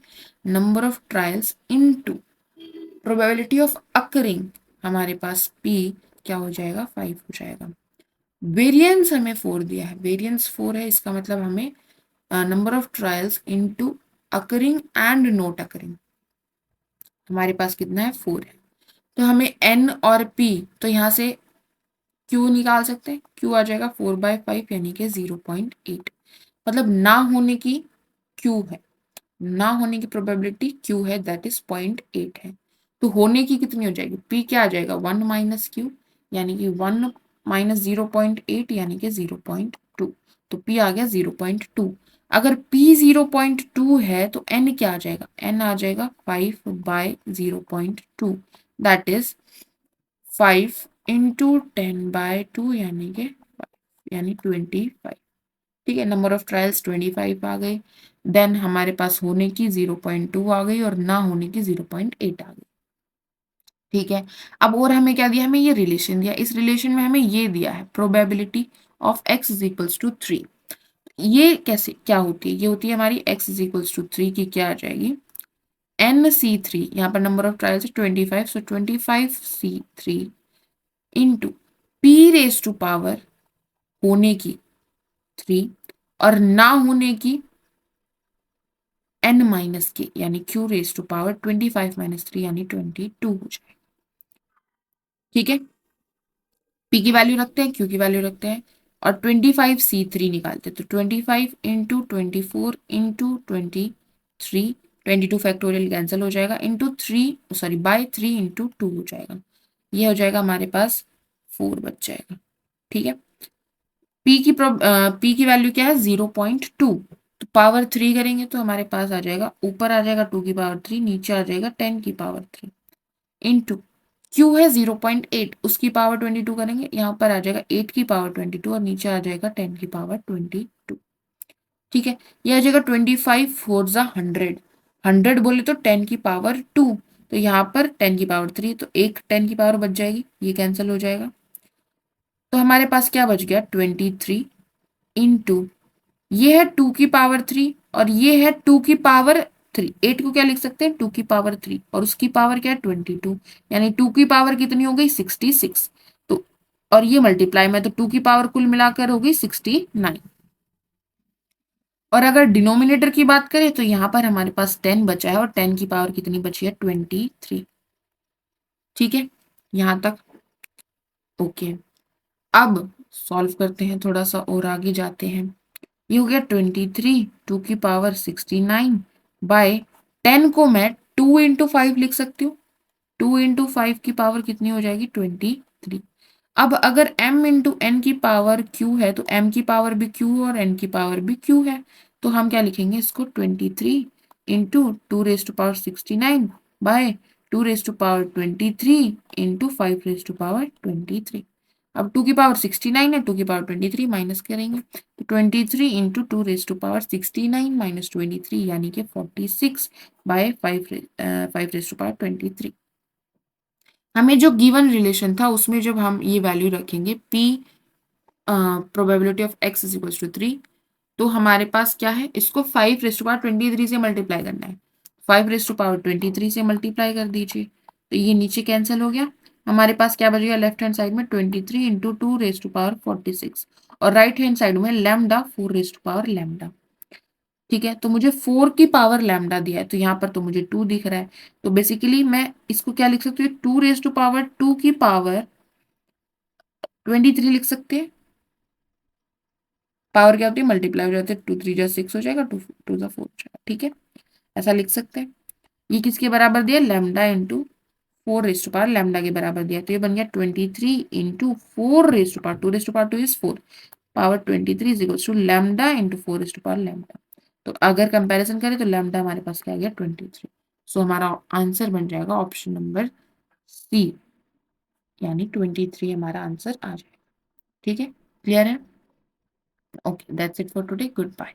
Speaker 1: number of trials into probability of occurring, हमारे पास p क्या हो जाएगा, 5 हो जाएगा। वेरिएंस हमें 4 दिया है, वेरिएंस 4 है, इसका मतलब हमें number of trials into occurring and not occurring, हमारे पास कितना है 4 है। तो हमें n और p, तो यहाँ से q निकाल सकते हैं, q आ जाएगा 4/5 यानी कि 0.8, मतलब ना होने की q है, ना होने की प्रोबेबिलिटी q है, दैट इज 0.8 है। तो होने की कितनी हो जाएगी, p क्या आ जाएगा 1 माइनस q, यानी कि 1 माइनस 0.8 यानी कि 0.2, तो p आ गया 0.2। अगर p 0.2 है तो n क्या आ जाएगा, n आ जाएगा 5/0.2, दैट इज 5 इंटू 10/2 यानी 25। ठीक है, नंबर ऑफ ट्रायल्स 25 आ गए, देन हमारे पास होने की 0.2 आ गई और ना होने की 0.8 आ गई। ठीक है, अब और हमें क्या दिया, हमें ये रिलेशन दिया, इस रिलेशन में हमें ये दिया है probability of x is equals to 3। ये कैसे क्या होती है, ये होती है हमारी x इज इक्वल्स टू 3 की क्या आ जाएगी, NC3, यहाँ पर number of trials 25, so 25C3 into p raise to power होने की 3 और ना होने की n माइनस के यानी q raise to power 25 minus 3 यानी 22 हो जाए। ठीक है, p की वैल्यू रखते हैं, q की वैल्यू रखते हैं और 25C3 निकालते हैं, तो 25 इंटू 24 इंटू 23, 22 फैक्टोरियल कैंसिल हो जाएगा, इंटू 3 सॉरी बाय 3 इंटू 2 हो जाएगा, ये हो जाएगा हमारे पास 4 बच जाएगा। ठीक है, p की वैल्यू क्या है 0.2, तो पावर 3 करेंगे तो हमारे पास आ जाएगा, ऊपर आ जाएगा 2 की पावर 3, नीचे आ जाएगा 10 की पावर 3 इंटू q है 0.8, उसकी पावर 22 करेंगे, यहाँ पर आ जाएगा 8 की पावर 22 और नीचे आ जाएगा 10 की पावर 22। ठीक है, ये आ जाएगा 25 फोर जा 100, 100 बोले तो 10 की पावर 2, तो यहाँ पर 10 की पावर 3, तो एक 10 की पावर बच जाएगी, ये कैंसिल हो जाएगा, तो हमारे पास क्या बच गया 23 इंटू ये है 2 की पावर 3 और ये है 2 की पावर 3, 8 को क्या लिख सकते हैं 2 की पावर 3 और उसकी पावर क्या है 22, यानी 2 की पावर कितनी हो गई 66, तो और ये मल्टीप्लाई में, तो 2 की पावर कुल मिलाकर हो गई 69। और अगर डिनोमिनेटर की बात करें तो यहाँ पर हमारे पास 10 बचा है और 10 की पावर कितनी बची है 23। ठीक है, यहाँ तक ओके। अब सॉल्व करते हैं, थोड़ा सा और आगे जाते हैं, ये हो गया 23, 2 की पावर 69 बाय 10 को मैं 2 इंटू 5 लिख सकती हूँ, 2 इंटू 5 की पावर कितनी हो जाएगी 23। अब अगर m इंटू n की पावर q है तो m की पावर भी q और n की पावर भी q है, तो हम क्या लिखेंगे इसको 23 into 2 raise to power 69 by 2 raise to power 23 into 5 raise to power 23। अब 2 की पावर 69 है, 2 की पावर 23 माइनस करेंगे, तो 23 into 2 raise to power 69 minus 23 यानी कि 46 बाय 5 रेज टू पावर 23। हमें जो गिवन रिलेशन था उसमें जब हम ये वैल्यू रखेंगे p probability of x is equals to 3, तो हमारे पास क्या है, इसको 5 रेज टू पावर 23 से मल्टीप्लाई करना है, 5 रेज टू पावर 23 से मल्टीप्लाई कर दीजिए, तो ये नीचे कैंसिल हो गया, हमारे पास क्या बचेगा लेफ्ट हैंड साइड में 23 इंटू 2 रेज टू पावर 46 और राइट हैंड साइड में lambda 4 raise to power lambda. ठीक है, तो मुझे 4 की पावर लैम्डा दिया है, तो यहाँ पर तो मुझे 2 दिख रहा है, तो बेसिकली मैं इसको क्या लिख सकती हूँ 2 रेज टू पावर 2 की पावर 23 लिख सकते हैं, पावर क्या होती है मल्टीप्लाई हो जाते हैं, 2 3 जा 6 हो जाएगा, 2 2 जा 4 हो जाएगा। ठीक है, ऐसा लिख सकते हैं। ये किसके बराबर दिया, lambda into 4 raise to power lambda के बराबर दिया, तो ये बन गया 23 into 4 raise to power 2 raise to power 2 is 4 power 23 is equal to lambda into 4 raise to power lambda. तो अगर कंपैरिजन करें तो लैम्डा हमारे पास क्या आ गया 23, सो हमारा आंसर बन जाएगा ऑप्शन नंबर सी, यानी 23 हमारा आंसर आ जाएगा। ठीक है, क्लियर है, okay that's it for today, good bye.